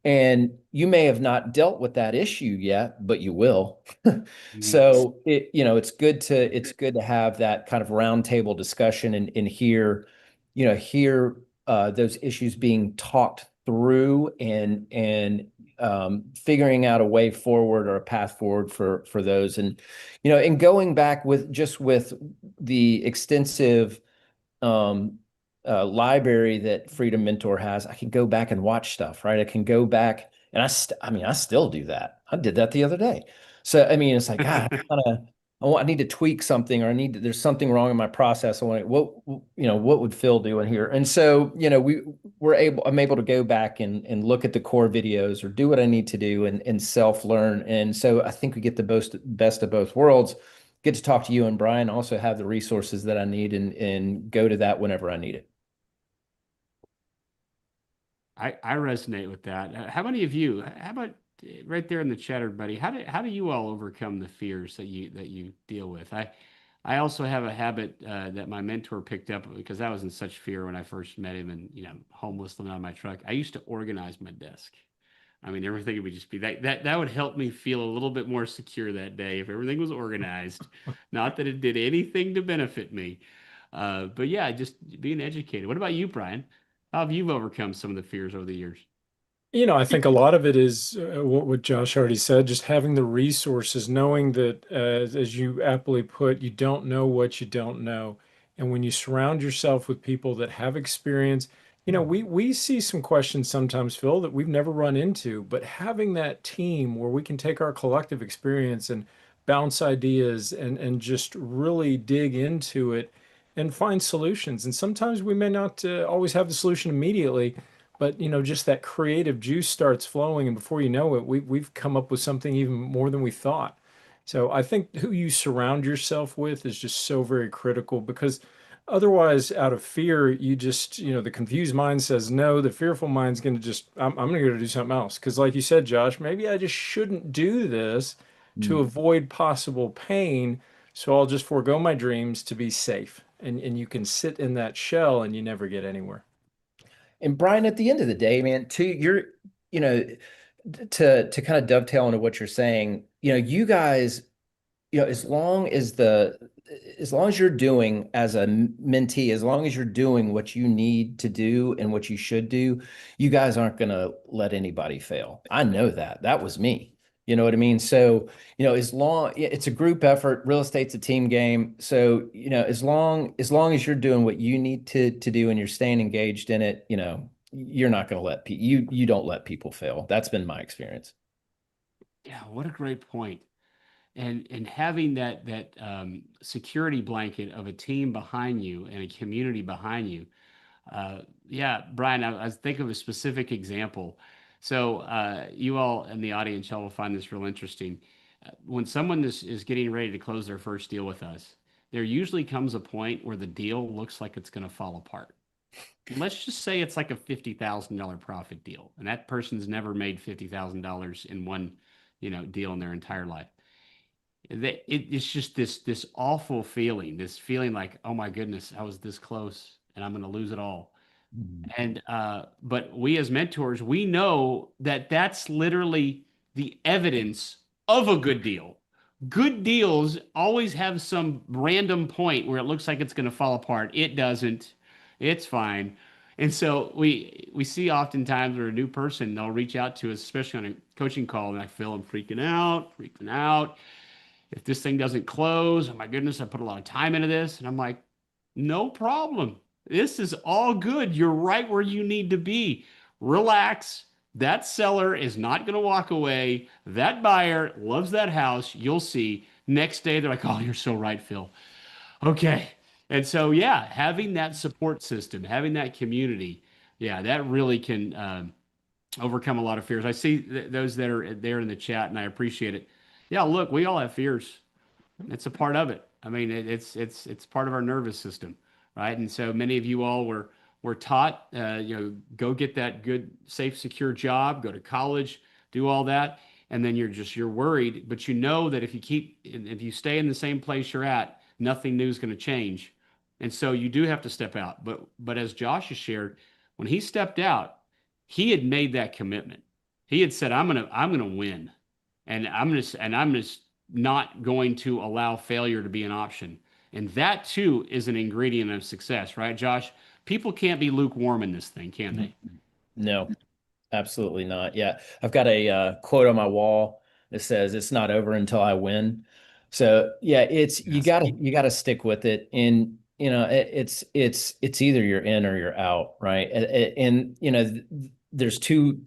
[SPEAKER 3] And you may have not dealt with that issue yet, but you will.
[SPEAKER 1] Mm.
[SPEAKER 3] So it's good to have that kind of roundtable discussion and hear those issues being talked through and figuring out a way forward or a path forward for those. And you know, and going back with the extensive um, library that Freedom Mentor has, I can go back and watch stuff, right? I can go back and I mean, I still do that. I did that the other day. So, I mean, it's like, God, I need to tweak something, or there's something wrong in my process. I want what would Phil do in here? And so, you know, I'm able to go back and look at the core videos or do what I need to do and self-learn. And so I think we get the best of both worlds. Get to talk to you and Brian, also have the resources that I need and go to that whenever I need it.
[SPEAKER 1] I resonate with that. How many of you? How about right there in the chat, everybody? How do you all overcome the fears that you deal with? I also have a habit that my mentor picked up, because I was in such fear when I first met him, and homeless, living on my truck. I used to organize my desk. I mean, everything would just be that would help me feel a little bit more secure that day if everything was organized. Not that it did anything to benefit me, but yeah, just being educated. What about you, Brian? How have you overcome some of the fears over the years?
[SPEAKER 2] You know, I think a lot of it is what Josh already said, just having the resources, knowing that, as you aptly put, you don't know what you don't know. And when you surround yourself with people that have experience, you know, we see some questions sometimes, Phil, that we've never run into, but having that team where we can take our collective experience and bounce ideas and just really dig into it and find solutions. And sometimes we may not always have the solution immediately, but you know, just that creative juice starts flowing, and before you know it, we've come up with something even more than we thought. So I think who you surround yourself with is just so very critical, because otherwise, out of fear, you just, you know, the confused mind says no, the fearful mind's going to just, I'm going to go do something else. Because like you said, Josh, maybe I just shouldn't do this to
[SPEAKER 3] Mm.
[SPEAKER 2] avoid possible pain. So I'll just forego my dreams to be safe. And you can sit in that shell and you never get anywhere.
[SPEAKER 3] And Brian, at the end of the day, man, you know, to kind of dovetail into what you're saying, you know, you guys, you know, as long as you're doing as a mentee, as long as you're doing what you need to do and what you should do, you guys aren't going to let anybody fail. I know that. That was me. You know what I mean? So, you know, it's a group effort, real estate's a team game. So, you know, as long as you're doing what you need to do and you're staying engaged in it, you know, you're not going to you don't let people fail. That's been my experience.
[SPEAKER 1] Yeah, what a great point. And having that security blanket of a team behind you and a community behind you. Yeah, Brian, I was thinking of a specific example. So you all in the audience, y'all will find this real interesting. When someone is getting ready to close their first deal with us, there usually comes a point where the deal looks like it's going to fall apart. Let's just say it's like a $50,000 profit deal, and that person's never made $50,000 in one deal in their entire life. It's just this awful feeling, this feeling like, oh my goodness, I was this close and I'm going to lose it all.
[SPEAKER 3] Mhm.
[SPEAKER 1] And but we as mentors, we know that that's literally the evidence of a good deal. Good deals always have some random point where it looks like it's going to fall apart. It doesn't. It's fine. And so we see oftentimes where a new person, they'll reach out to us, especially on a coaching call, and I feel I'm freaking out, freaking out. If this thing doesn't close, oh my goodness, I put a lot of time into this. And I'm like, no problem. This is all good. You're right where you need to be. Relax. That seller is not going to walk away. That buyer loves that house. You'll see. Next day, they're like, oh, you're so right, Phil. Okay. And so, yeah, having that support system, having that community, yeah, that really can overcome a lot of fears. I see those that are there in the chat, and I appreciate it. Yeah, look, we all have fears. It's a part of it. I mean, it's part of our nervous system, right? And so many of you all were taught, go get that good, safe, secure job, go to college, do all that, and then you're worried. But you know that if you stay in the same place you're at, nothing new is going to change, and so you do have to step out. But as Josh has shared, when he stepped out, he had made that commitment. He had said, I'm gonna win, and I'm just not going to allow failure to be an option. And that too is an ingredient of success, right, Josh? People can't be lukewarm in this thing, can they?
[SPEAKER 3] No, absolutely not. Yeah. I've got a quote on my wall that says it's not over until I win. So yeah,
[SPEAKER 1] Yes.
[SPEAKER 3] you gotta stick with it. And it's either you're in or you're out, right? And there's two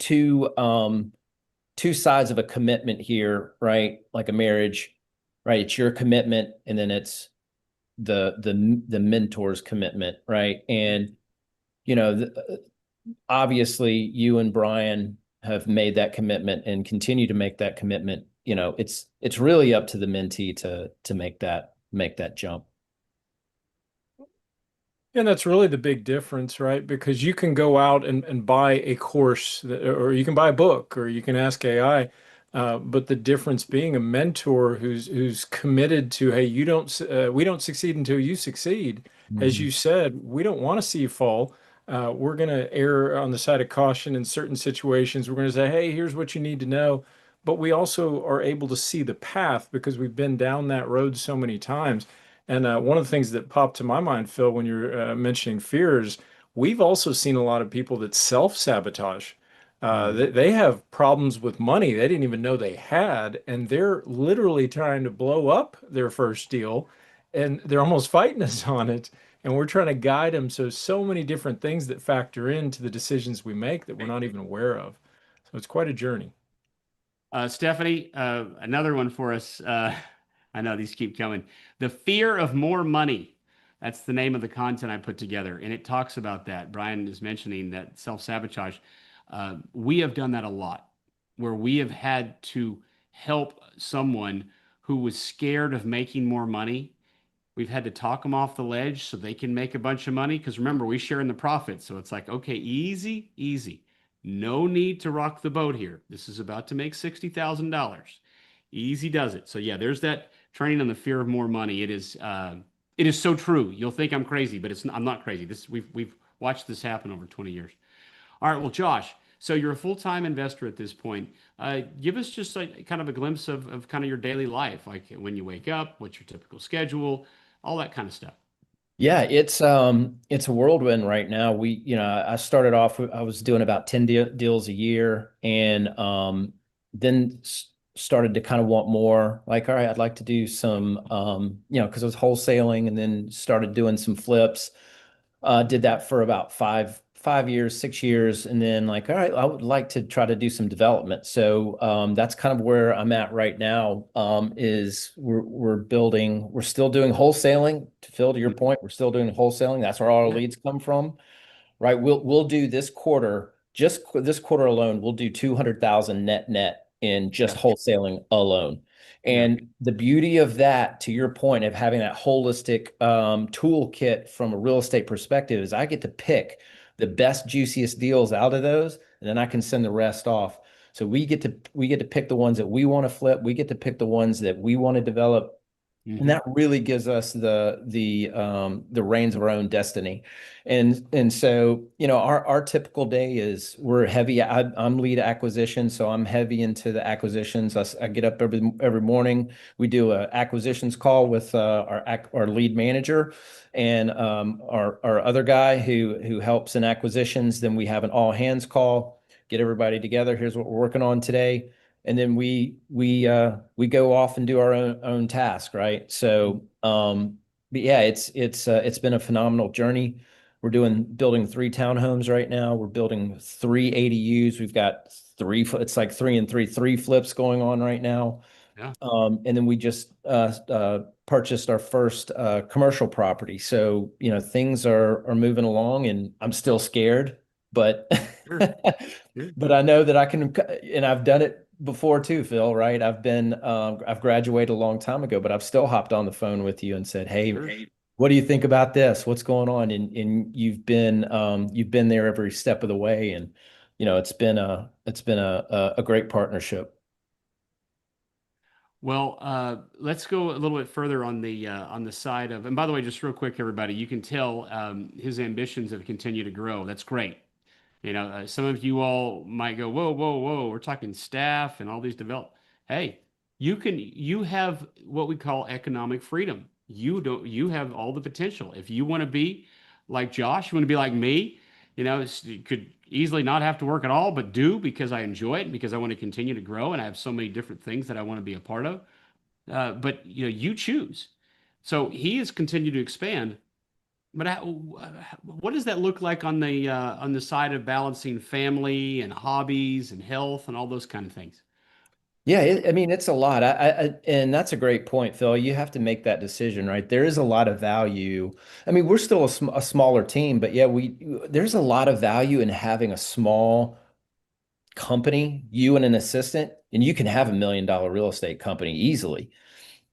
[SPEAKER 3] sides of a commitment here, right? Like a marriage, right? It's your commitment, and then it's the mentor's commitment, right? And you know, obviously you and Brian have made that commitment and continue to make that commitment. It's really up to the mentee to make that jump.
[SPEAKER 2] And that's really the big difference, right? Because you can go out and buy a course or you can buy a book or you can ask AI. But the difference being a mentor who's committed to, hey, we don't succeed until you succeed. As
[SPEAKER 3] Mhm.
[SPEAKER 2] you said, we don't want to see you fall. We're going to err on the side of caution in certain situations. We're going to say, hey, here's what you need to know. But we also are able to see the path because we've been down that road so many times. And one of the things that popped to my mind, Phil, when you're mentioning fears, we've also seen a lot of people that self-sabotage. They have problems with money they didn't even know they had, and they're literally trying to blow up their first deal, and they're almost fighting us on it. And we're trying to guide them. So many different things that factor into the decisions we make that we're not even aware of. So it's quite a journey.
[SPEAKER 1] Stephanie, another one for us. I know these keep coming. The fear of more money. That's the name of the content I put together. And it talks about that. Brian is mentioning that self-sabotage. We have done that a lot, where we have had to help someone who was scared of making more money. We've had to talk them off the ledge so they can make a bunch of money. Because remember, we share in the profit. So it's like, okay, easy, easy. No need to rock the boat here. This is about to make $60,000. Easy does it. So yeah, there's that training on the fear of more money. It is so true. You'll think I'm crazy, but I'm not crazy. We've watched this happen over 20 years. All right, well, Josh, so you're a full-time investor at this point. Give us just like kind of a glimpse of kind of your daily life, like when you wake up, what's your typical schedule, all that kind of stuff.
[SPEAKER 3] Yeah, it's a whirlwind right now. I started off, I was doing about 10 deals a year, and then started to kind of want more. Like, all right, I'd like to do some, because I was wholesaling, and then started doing some flips. Did that for about 5 years, 6 years, and then like, all right, I would like to try to do some development. So that's kind of where I'm at right now. Is we're still doing wholesaling. To Phil, to your point, we're still doing wholesaling. That's where all our
[SPEAKER 1] Yeah.
[SPEAKER 3] leads come from, right? We'll do this quarter, just this quarter alone, we'll do 200,000 net in just
[SPEAKER 1] Yeah.
[SPEAKER 3] wholesaling alone.
[SPEAKER 1] Yeah.
[SPEAKER 3] And the beauty of that, to your point of having that holistic toolkit from a real estate perspective, is I get to pick the best, juiciest deals out of those, and then I can send the rest off. So we get to pick the ones that we want to flip. We get to pick the ones that we want to develop. And that really gives us the reins of our own destiny. And so, our typical day is we're heavy. I'm lead acquisition, so I'm heavy into the acquisitions. I get up every morning. We do a acquisitions call with our lead manager and our other guy who helps in acquisitions. Then we have an all hands call, get everybody together. Here's what we're working on today, and then we go off and do our own task, right? So, but yeah, it's been a phenomenal journey. We're building 3 townhomes right now. We're building 3 ADUs. We've got it's like 3 flips going on right now.
[SPEAKER 1] Yeah.
[SPEAKER 3] And then we just purchased our first commercial property. So, things are moving along, and I'm still scared, but
[SPEAKER 1] Sure. Sure.
[SPEAKER 3] but I know that I can, and I've done it before too, Phil, right? I've graduated a long time ago, but I've still hopped on the phone with you and said, "Hey,
[SPEAKER 1] Sure.
[SPEAKER 3] what do you think about this? What's going on?" And you've been there every step of the way, and it's been a great partnership.
[SPEAKER 1] Well, let's go a little bit further on the side of, and by the way, just real quick, everybody, you can tell his ambitions have continued to grow. That's great. Some of you all might go, whoa, whoa, whoa, we're talking staff and all these develop. Hey, you have what we call economic freedom. You have all the potential. If you want to be like Josh, you want to be like me, you could easily not have to work at all, but do because I enjoy it and because I want to continue to grow and I have so many different things that I want to be a part of. But you choose. So he has continued to expand. But what does that look like on the side of balancing family and hobbies and health and all those kind of things?
[SPEAKER 3] Yeah, I mean, it's a lot. And that's a great point, Phil. You have to make that decision, right? There is a lot of value. I mean, we're still a smaller team, but yeah, there's a lot of value in having a small company, you and an assistant, and you can have $1 million real estate company easily.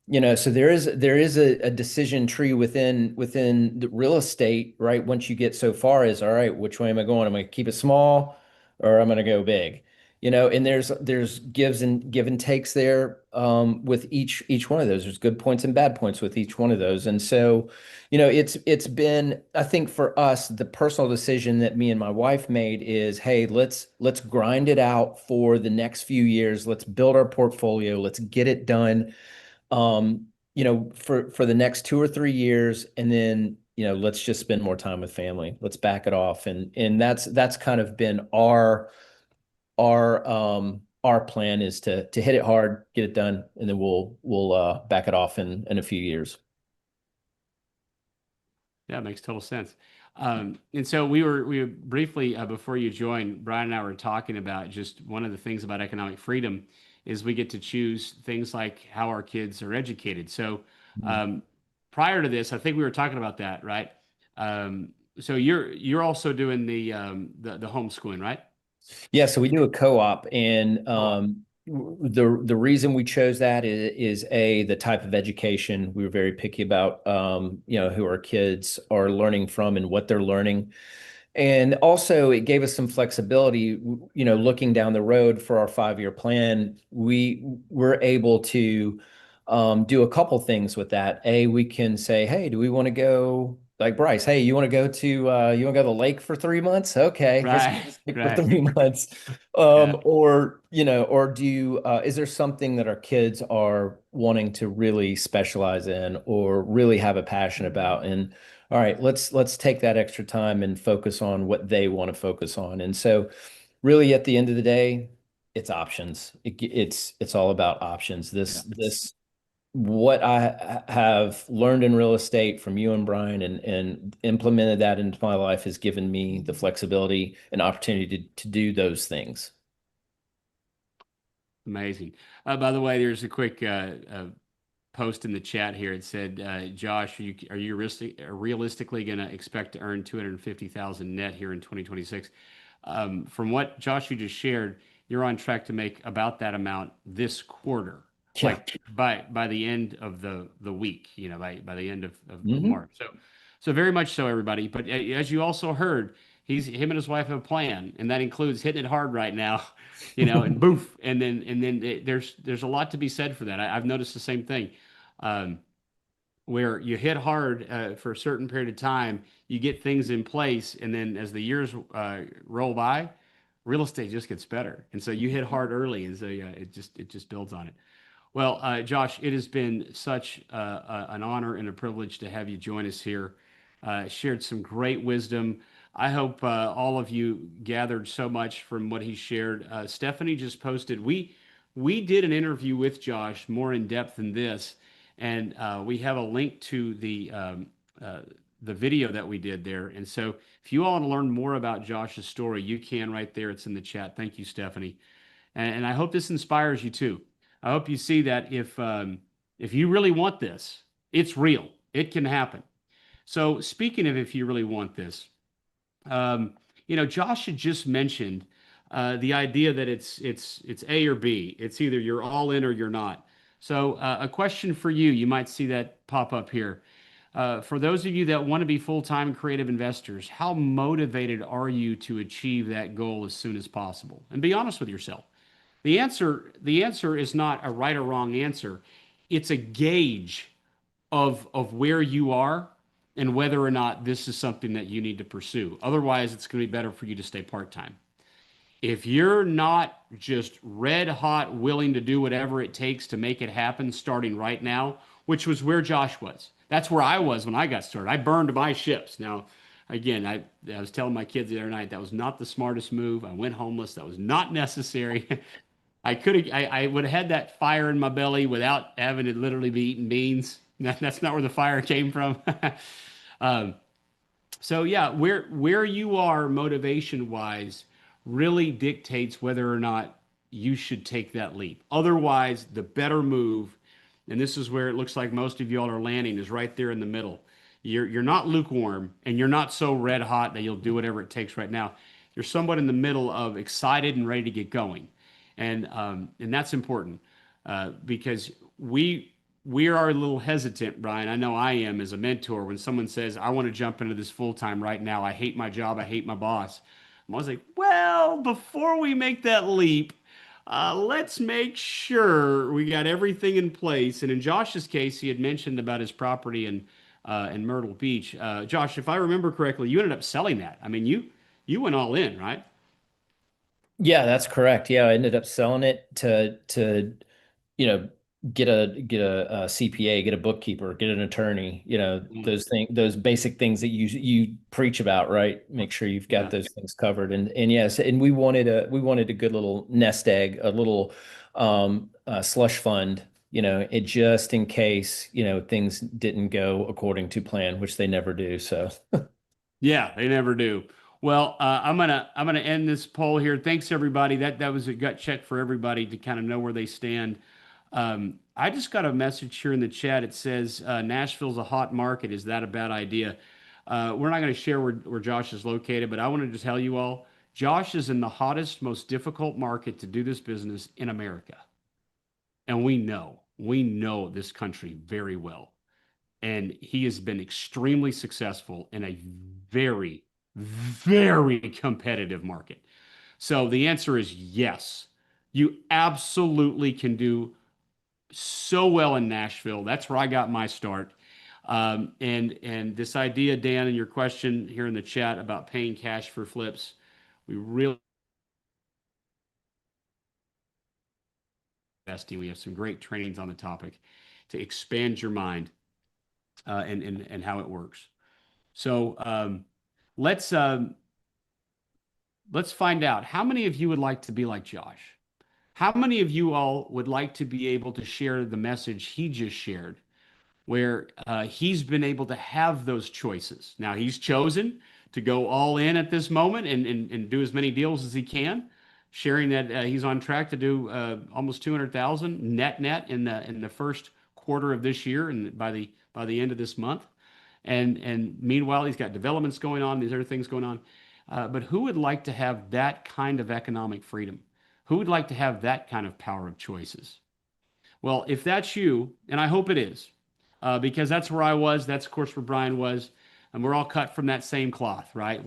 [SPEAKER 3] So there is a decision tree within the real estate, right? Once you get so far is, all right, which way am I going? Am I going to keep it small or I'm going to go big? And there's give and takes there with each one of those. There's good points and bad points with each one of those. And so, it's been, I think for us, the personal decision that me and my wife made is, hey, let's grind it out for the next few years. Let's build our portfolio. Let's get it done for the next 2 or 3 years, and then, let's just spend more time with family. Let's back it off. And that's kind of been our plan is to hit it hard, get it done, and then we'll back it off in a few years.
[SPEAKER 1] Yeah, it makes total sense. And so we were briefly before you joined, Brian and I were talking about just one of the things about economic freedom is we get to choose things like how our kids are educated. So prior to this, I think we were talking about that, right? So you're also doing the homeschooling, right?
[SPEAKER 3] Yeah, so we do a co-op, and the reason we chose that is the type of education. We were very picky about who our kids are learning from and what they're learning. And also it gave us some flexibility, looking down the road for our 5-year plan. We were able to do a couple things with that. We can say, hey, do we want to go, like Bryce, hey, you want to go to the lake for 3 months? Okay,
[SPEAKER 1] Right,
[SPEAKER 3] for
[SPEAKER 1] right.
[SPEAKER 3] 3 months.
[SPEAKER 1] Yeah.
[SPEAKER 3] Or is there something that our kids are wanting to really specialize in or really have a passion about? And all right, let's take that extra time and focus on what they want to focus on. And so really at the end of the day, it's options. It's all about options. This what I have learned in real estate from you and Brian and implemented that into my life has given me the flexibility and opportunity to do those things.
[SPEAKER 1] Amazing. By the way, there's a quick post in the chat here. It said, Josh, are you realistically going to expect to earn 250,000 net here in 2026? From what Josh you just shared, you're on track to make about that amount this quarter,
[SPEAKER 3] Yeah.
[SPEAKER 1] like by the end of the week, by the end of
[SPEAKER 3] Mhm.
[SPEAKER 1] March. So very much so, everybody. But as you also heard, him and his wife have a plan, and that includes hitting it hard right now, you know, and boof, and then there's a lot to be said for that. I've noticed the same thing. Um, where you hit hard for a certain period of time, you get things in place, and then as the years roll by, real estate just gets better. And so you hit hard early, and so yeah, it just builds on it. Well, Josh, it has been such an honor and a privilege to have you join us here. Shared some great wisdom. I hope all of you gathered so much from what he shared. Stephanie just posted. We did an interview with Josh more in depth than this, and we have a link to the video that we did there. And so, if you all want to learn more about Josh's story, you can right there. It's in the chat. Thank you, Stephanie. And I hope this inspires you too. I hope you see that if you really want this, it's real. It can happen. So speaking of if you really want this, Josh had just mentioned the idea that it's A or B. It's either you're all in or you're not. So a question for you, you might see that pop up here. For those of you that want to be full-time creative investors, how motivated are you to achieve that goal as soon as possible? And be honest with yourself. The answer is not a right or wrong answer. It's a gauge of where you are and whether or not this is something that you need to pursue. Otherwise, it's going to be better for you to stay part-time. If you're not just red hot willing to do whatever it takes to make it happen starting right now, which was where Josh was. That's where I was when I got started. I burned my ships. Now, again, I was telling my kids the other night that was not the smartest move. I went homeless. That was not necessary. I would have had that fire in my belly without having to literally be eating beans. That's not where the fire came from. So yeah, where you are motivation wise really dictates whether or not you should take that leap. Otherwise, the better move, and this is where it looks like most of y'all are landing, is right there in the middle. You're not lukewarm, and you're not so red hot that you'll do whatever it takes right now. You're somewhat in the middle of excited and ready to get going, and that's important because we are a little hesitant, Brian. I know I am as a mentor when someone says, I want to jump into this full time right now. I hate my job. I hate my boss. I'm always like, well, before we make that leap, let's make sure we got everything in place. And in Josh's case, he had mentioned about his property in Myrtle Beach. Josh, if I remember correctly, you ended up selling that. I mean, you went all in, right?
[SPEAKER 3] Yeah, that's correct. Yeah, I ended up selling it to you know get a CPA, get a bookkeeper, get an attorney, those basic things that you preach about, right? Make sure you've got
[SPEAKER 1] Yeah.
[SPEAKER 3] those things covered. And yes, and we wanted a good little nest egg, a little slush fund, it just in case, things didn't go according to plan, which they never do. So
[SPEAKER 1] Yeah, they never do. Well, I'm gonna end this poll here. Thanks everybody. That was a gut check for everybody to kind of know where they stand. I just got a message here in the chat. It says Nashville's a hot market. Is that a bad idea? We're not going to share where Josh is located, but I wanted to tell you all, Josh is in the hottest, most difficult market to do this business in America, and we know this country very well. And he has been extremely successful in a very, very competitive market. So the answer is yes. You absolutely can do so well in Nashville. That's where I got my start. And this idea, Dan, and your question here in the chat about paying cash for flips, we really investing. We have some great trainings on the topic to expand your mind and how it works. So let's find out how many of you would like to be like Josh. How many of you all would like to be able to share the message he just shared, where he's been able to have those choices? Now he's chosen to go all in at this moment and do as many deals as he can, sharing that he's on track to do almost 200,000 net in the first quarter of this year and by the end of this month. And meanwhile, he's got developments going on, these other things going on. But who would like to have that kind of economic freedom? Who would like to have that kind of power of choices? Well, if that's you, and I hope it is, because that's where I was, that's of course where Brian was, and we're all cut from that same cloth, right?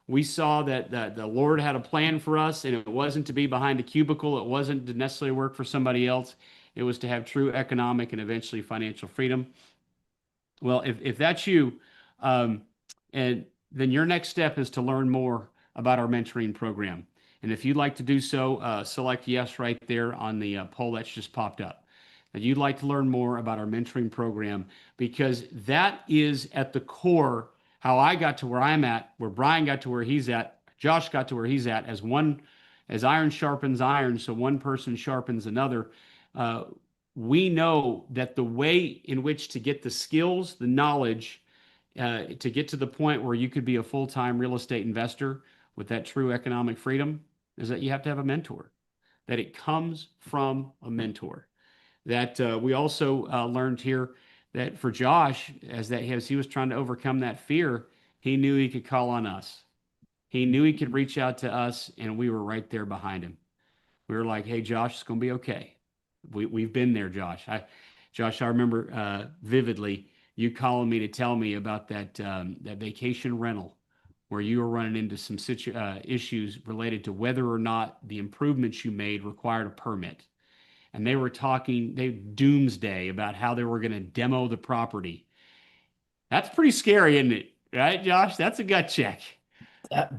[SPEAKER 1] We saw that the Lord had a plan for us, and it wasn't to be behind a cubicle. It wasn't to necessarily work for somebody else. It was to have true economic and eventually financial freedom. Well, if that's you, um, and then your next step is to learn more about our mentoring program. And if you'd like to do so, select yes right there on the poll that's just popped up. That you'd like to learn more about our mentoring program, because that is at the core how I got to where I'm at, where Brian got to where he's at, Josh got to where he's at, as iron sharpens iron, so one person sharpens another. Uh, we know that the way in which to get the skills, the knowledge, to get to the point where you could be a full-time real estate investor with that true economic freedom is that you have to have a mentor, that it comes from a mentor. That we also learned here that for Josh, as he was trying to overcome that fear, he knew he could call on us. He knew he could reach out to us, and we were right there behind him. We were like, "Hey, Josh, it's going to be okay. We've been there, Josh." Josh, I remember vividly you calling me to tell me about that vacation rental where you were running into some issues related to whether or not the improvements you made required a permit. And they were talking, doomsday about how they were going to demo the property. That's pretty scary, isn't it? Right, Josh? That's a gut check.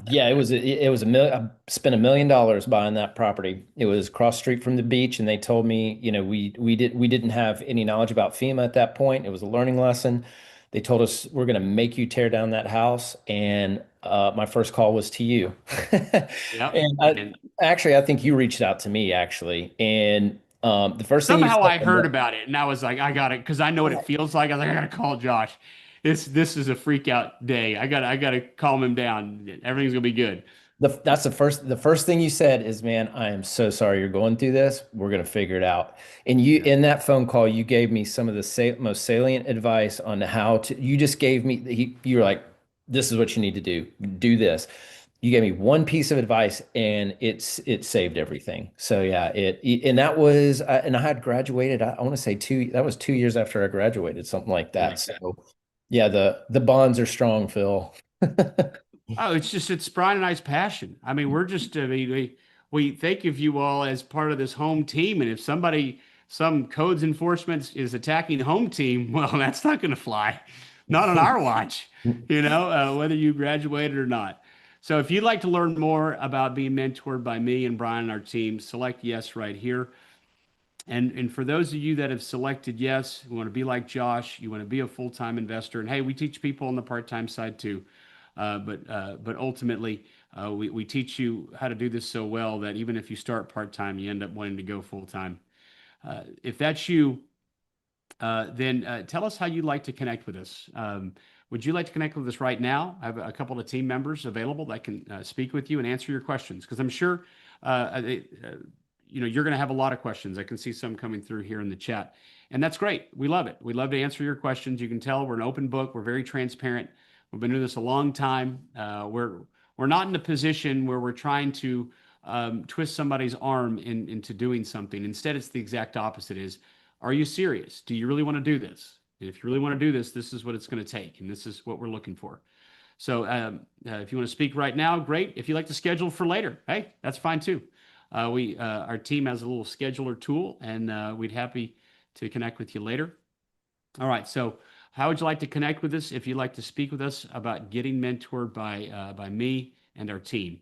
[SPEAKER 3] Yeah, it was a million. I spent $1 million buying that property. It was cross street from the beach, and they told me, we didn't have any knowledge about FEMA at that point. It was a learning lesson. They told us we're going to make you tear down that house, and my first call was to you.
[SPEAKER 1] Yep.
[SPEAKER 3] And actually, I think you reached out to me actually, and the first thing you
[SPEAKER 1] Somehow
[SPEAKER 3] said,
[SPEAKER 1] I heard about it, and I was like, I got it, because I know what it feels like. I was like, I got to call Josh. This is a freak out day. I got to calm him down. Everything's gonna be good.
[SPEAKER 3] that's the first thing you said is, man, I am so sorry you're going through this. We're gonna figure it out. And you,
[SPEAKER 1] Yeah.
[SPEAKER 3] in that phone call, you gave me some of the most salient advice on how to. You just gave me. You were like, "This is what you need to do. Do this." You gave me one piece of advice, and it saved everything. So yeah, and that was, and I had graduated. I want to say that was 2 years after I graduated, something like
[SPEAKER 1] Yeah.
[SPEAKER 3] that. So yeah, the bonds are strong, Phil.
[SPEAKER 1] Oh, it's Brian and I's passion. I mean, we're just, I mean, we think of you all as part of this home team. And if some codes enforcement is attacking the home team, well, that's not going to fly. Not on our watch, whether you graduated or not. So if you'd like to learn more about being mentored by me and Brian and our team, select yes right here. And for those of you that have selected yes, you want to be like Josh, you want to be a full-time investor. And hey, we teach people on the part-time side too. But ultimately, we teach you how to do this so well that even if you start part-time, you end up wanting to go full-time. If that's you, then tell us how you'd like to connect with us. Would you like to connect with us right now? I have a couple of team members available that can speak with you and answer your questions, because I'm sure you're going to have a lot of questions. I can see some coming through here in the chat, and that's great. We love it. We love to answer your questions. You can tell we're an open book. We're very transparent. We've been doing this a long time. We're not in a position where we're trying to twist somebody's arm into doing something. Instead, it's the exact opposite. Are you serious? Do you really want to do this? And if you really want to do this, this is what it's going to take, and this is what we're looking for. So if you want to speak right now, great. If you'd like to schedule for later, hey, that's fine too. Our team has a little scheduler tool, and we'd happy to connect with you later. All right. So how would you like to connect with us? If you'd like to speak with us about getting mentored by me and our team.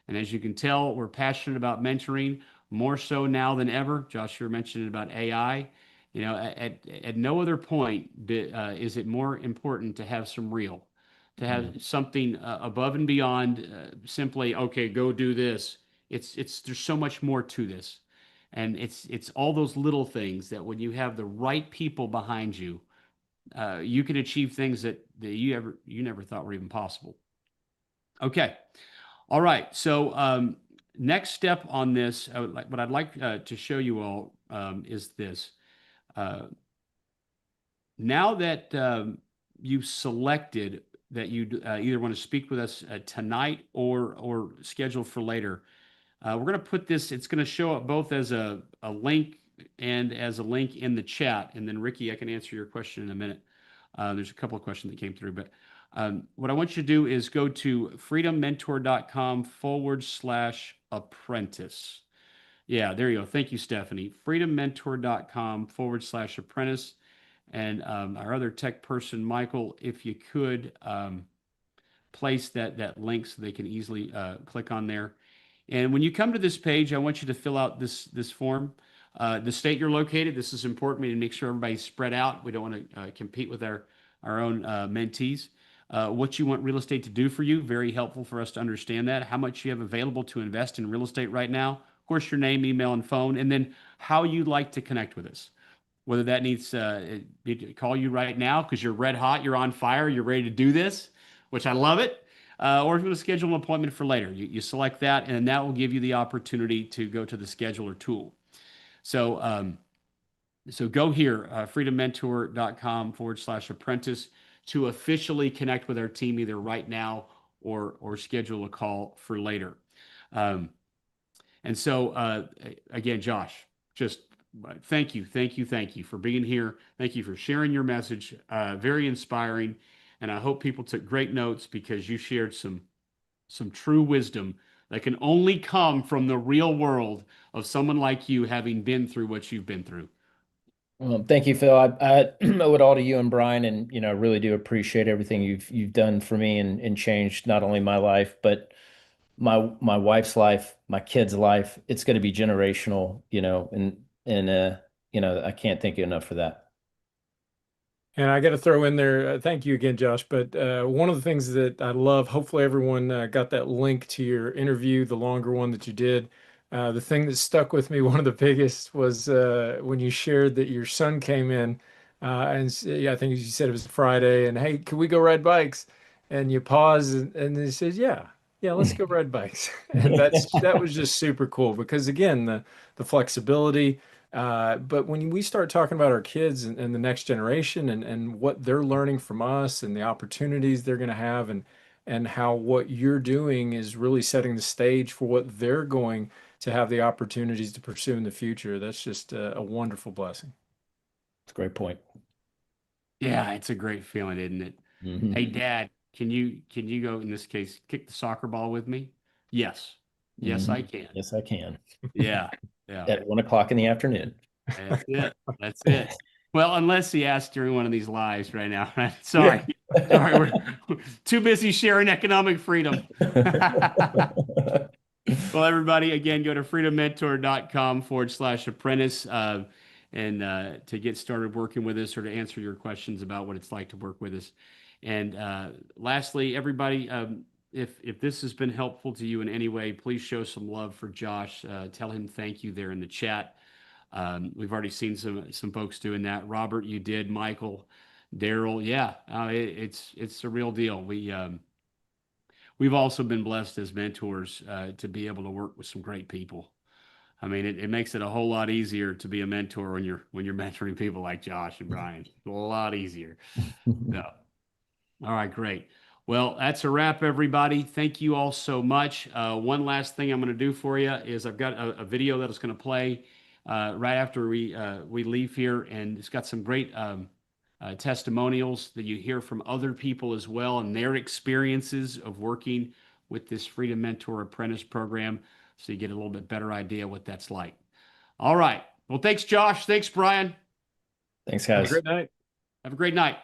[SPEAKER 1] And as you can tell, we're passionate about mentoring, more so now than ever. Josh, you were mentioning about AI. At no other point is it more important to have some real, to have something above and beyond simply, okay, go do this. There's so much more to this. And it's all those little things that when you have the right people behind you, you can achieve things that you never thought were even possible. Okay. All right. So next step on this, what I'd like to show you all is this. Now that you've selected that you either want to speak with us tonight or schedule for later, we're going to put this, it's going to show up both as a link and as a link in the chat. And then Ricky, I can answer your question in a minute. There's a couple of questions that came through, but What I want you to do is go to freedommentor.com/apprentice. Yeah, there you go. Thank you, Stephanie. freedommentor.com/apprentice. And our other tech person, Michael, if you could place that link so they can easily click on there. And when you come to this page, I want you to fill out this form. The state you're located, this is important to make sure everybody's spread out. We don't want to compete with our own mentees. What you want real estate to do for you, very helpful for us to understand that. How much you have available to invest in real estate right now. Of course, your name, email, and phone, and then how you'd like to connect with us. Whether that needs to call you right now because you're red hot, you're on fire, you're ready to do this, which I love it. Or if you want to schedule an appointment for later, you select that, and that will give you the opportunity to go to the scheduler tool. So, so go here, freedommentor.com/apprentice to officially connect with our team either right now or schedule a call for later. And so, again, Josh, just thank you for being here. Thank you for sharing your message. Very inspiring. And I hope people took great notes because you shared some true wisdom that can only come from the real world of someone like you having been through what you've been through.
[SPEAKER 3] Well, thank you, Phil. I owe it all to you and Brian, and really do appreciate everything you've done for me and changed not only my life, but my wife's life, my kids' life. It's going to be generational, and I can't thank you enough for that.
[SPEAKER 2] And I got to throw in there, thank you again, Josh. But one of the things that I love, hopefully everyone got that link to your interview, the longer one that you did. The thing that stuck with me, one of the biggest, was when you shared that your son came in, yeah, I think you said it was Friday, and hey, can we go ride bikes? And you pause, and he says, yeah, let's go ride bikes. And that was just super cool because again, the flexibility. But when we start talking about our kids and the next generation and what they're learning from us and the opportunities they're going to have and how what you're doing is really setting the stage for what they're going to have the opportunities to pursue in the future, that's just a wonderful blessing.
[SPEAKER 3] It's a great point.
[SPEAKER 1] Yeah, it's a great feeling, isn't it?
[SPEAKER 3] Mhm.
[SPEAKER 1] Hey, Dad, can you go, in this case, kick the soccer ball with me? Yes. Yes, I can.
[SPEAKER 3] Yes, I can.
[SPEAKER 1] Yeah. Yeah.
[SPEAKER 3] At 1 o'clock in the afternoon.
[SPEAKER 1] That's it. That's it. Well, unless he asks during one of these lives right now. Sorry. Sorry, we're too busy sharing economic freedom. Well, everybody, again, go to freedommentor.com/apprentice and to get started working with us or to answer your questions about what it's like to work with us. And lastly, everybody, if this has been helpful to you in any way, please show some love for Josh. Tell him thank you there in the chat. We've already seen some folks doing that. Robert, you did. Michael, Daryl, yeah, it's a real deal. We've also been blessed as mentors to be able to work with some great people. I mean, it makes it a whole lot easier to be a mentor when you're mentoring people like Josh and Brian. It's a lot easier. So, all right, great. Well, that's a wrap, everybody. Thank you all so much. One last thing I'm going to do for you is I've got a video that is going to play right after we leave here, and it's got some great testimonials that you hear from other people as well and their experiences of working with this Freedom Mentor Apprentice program, so you get a little bit better idea what that's like. All right. Well, thanks, Josh. Thanks, Brian.
[SPEAKER 3] Thanks,
[SPEAKER 2] Have a
[SPEAKER 3] guys.
[SPEAKER 2] great night.
[SPEAKER 1] Have a great night.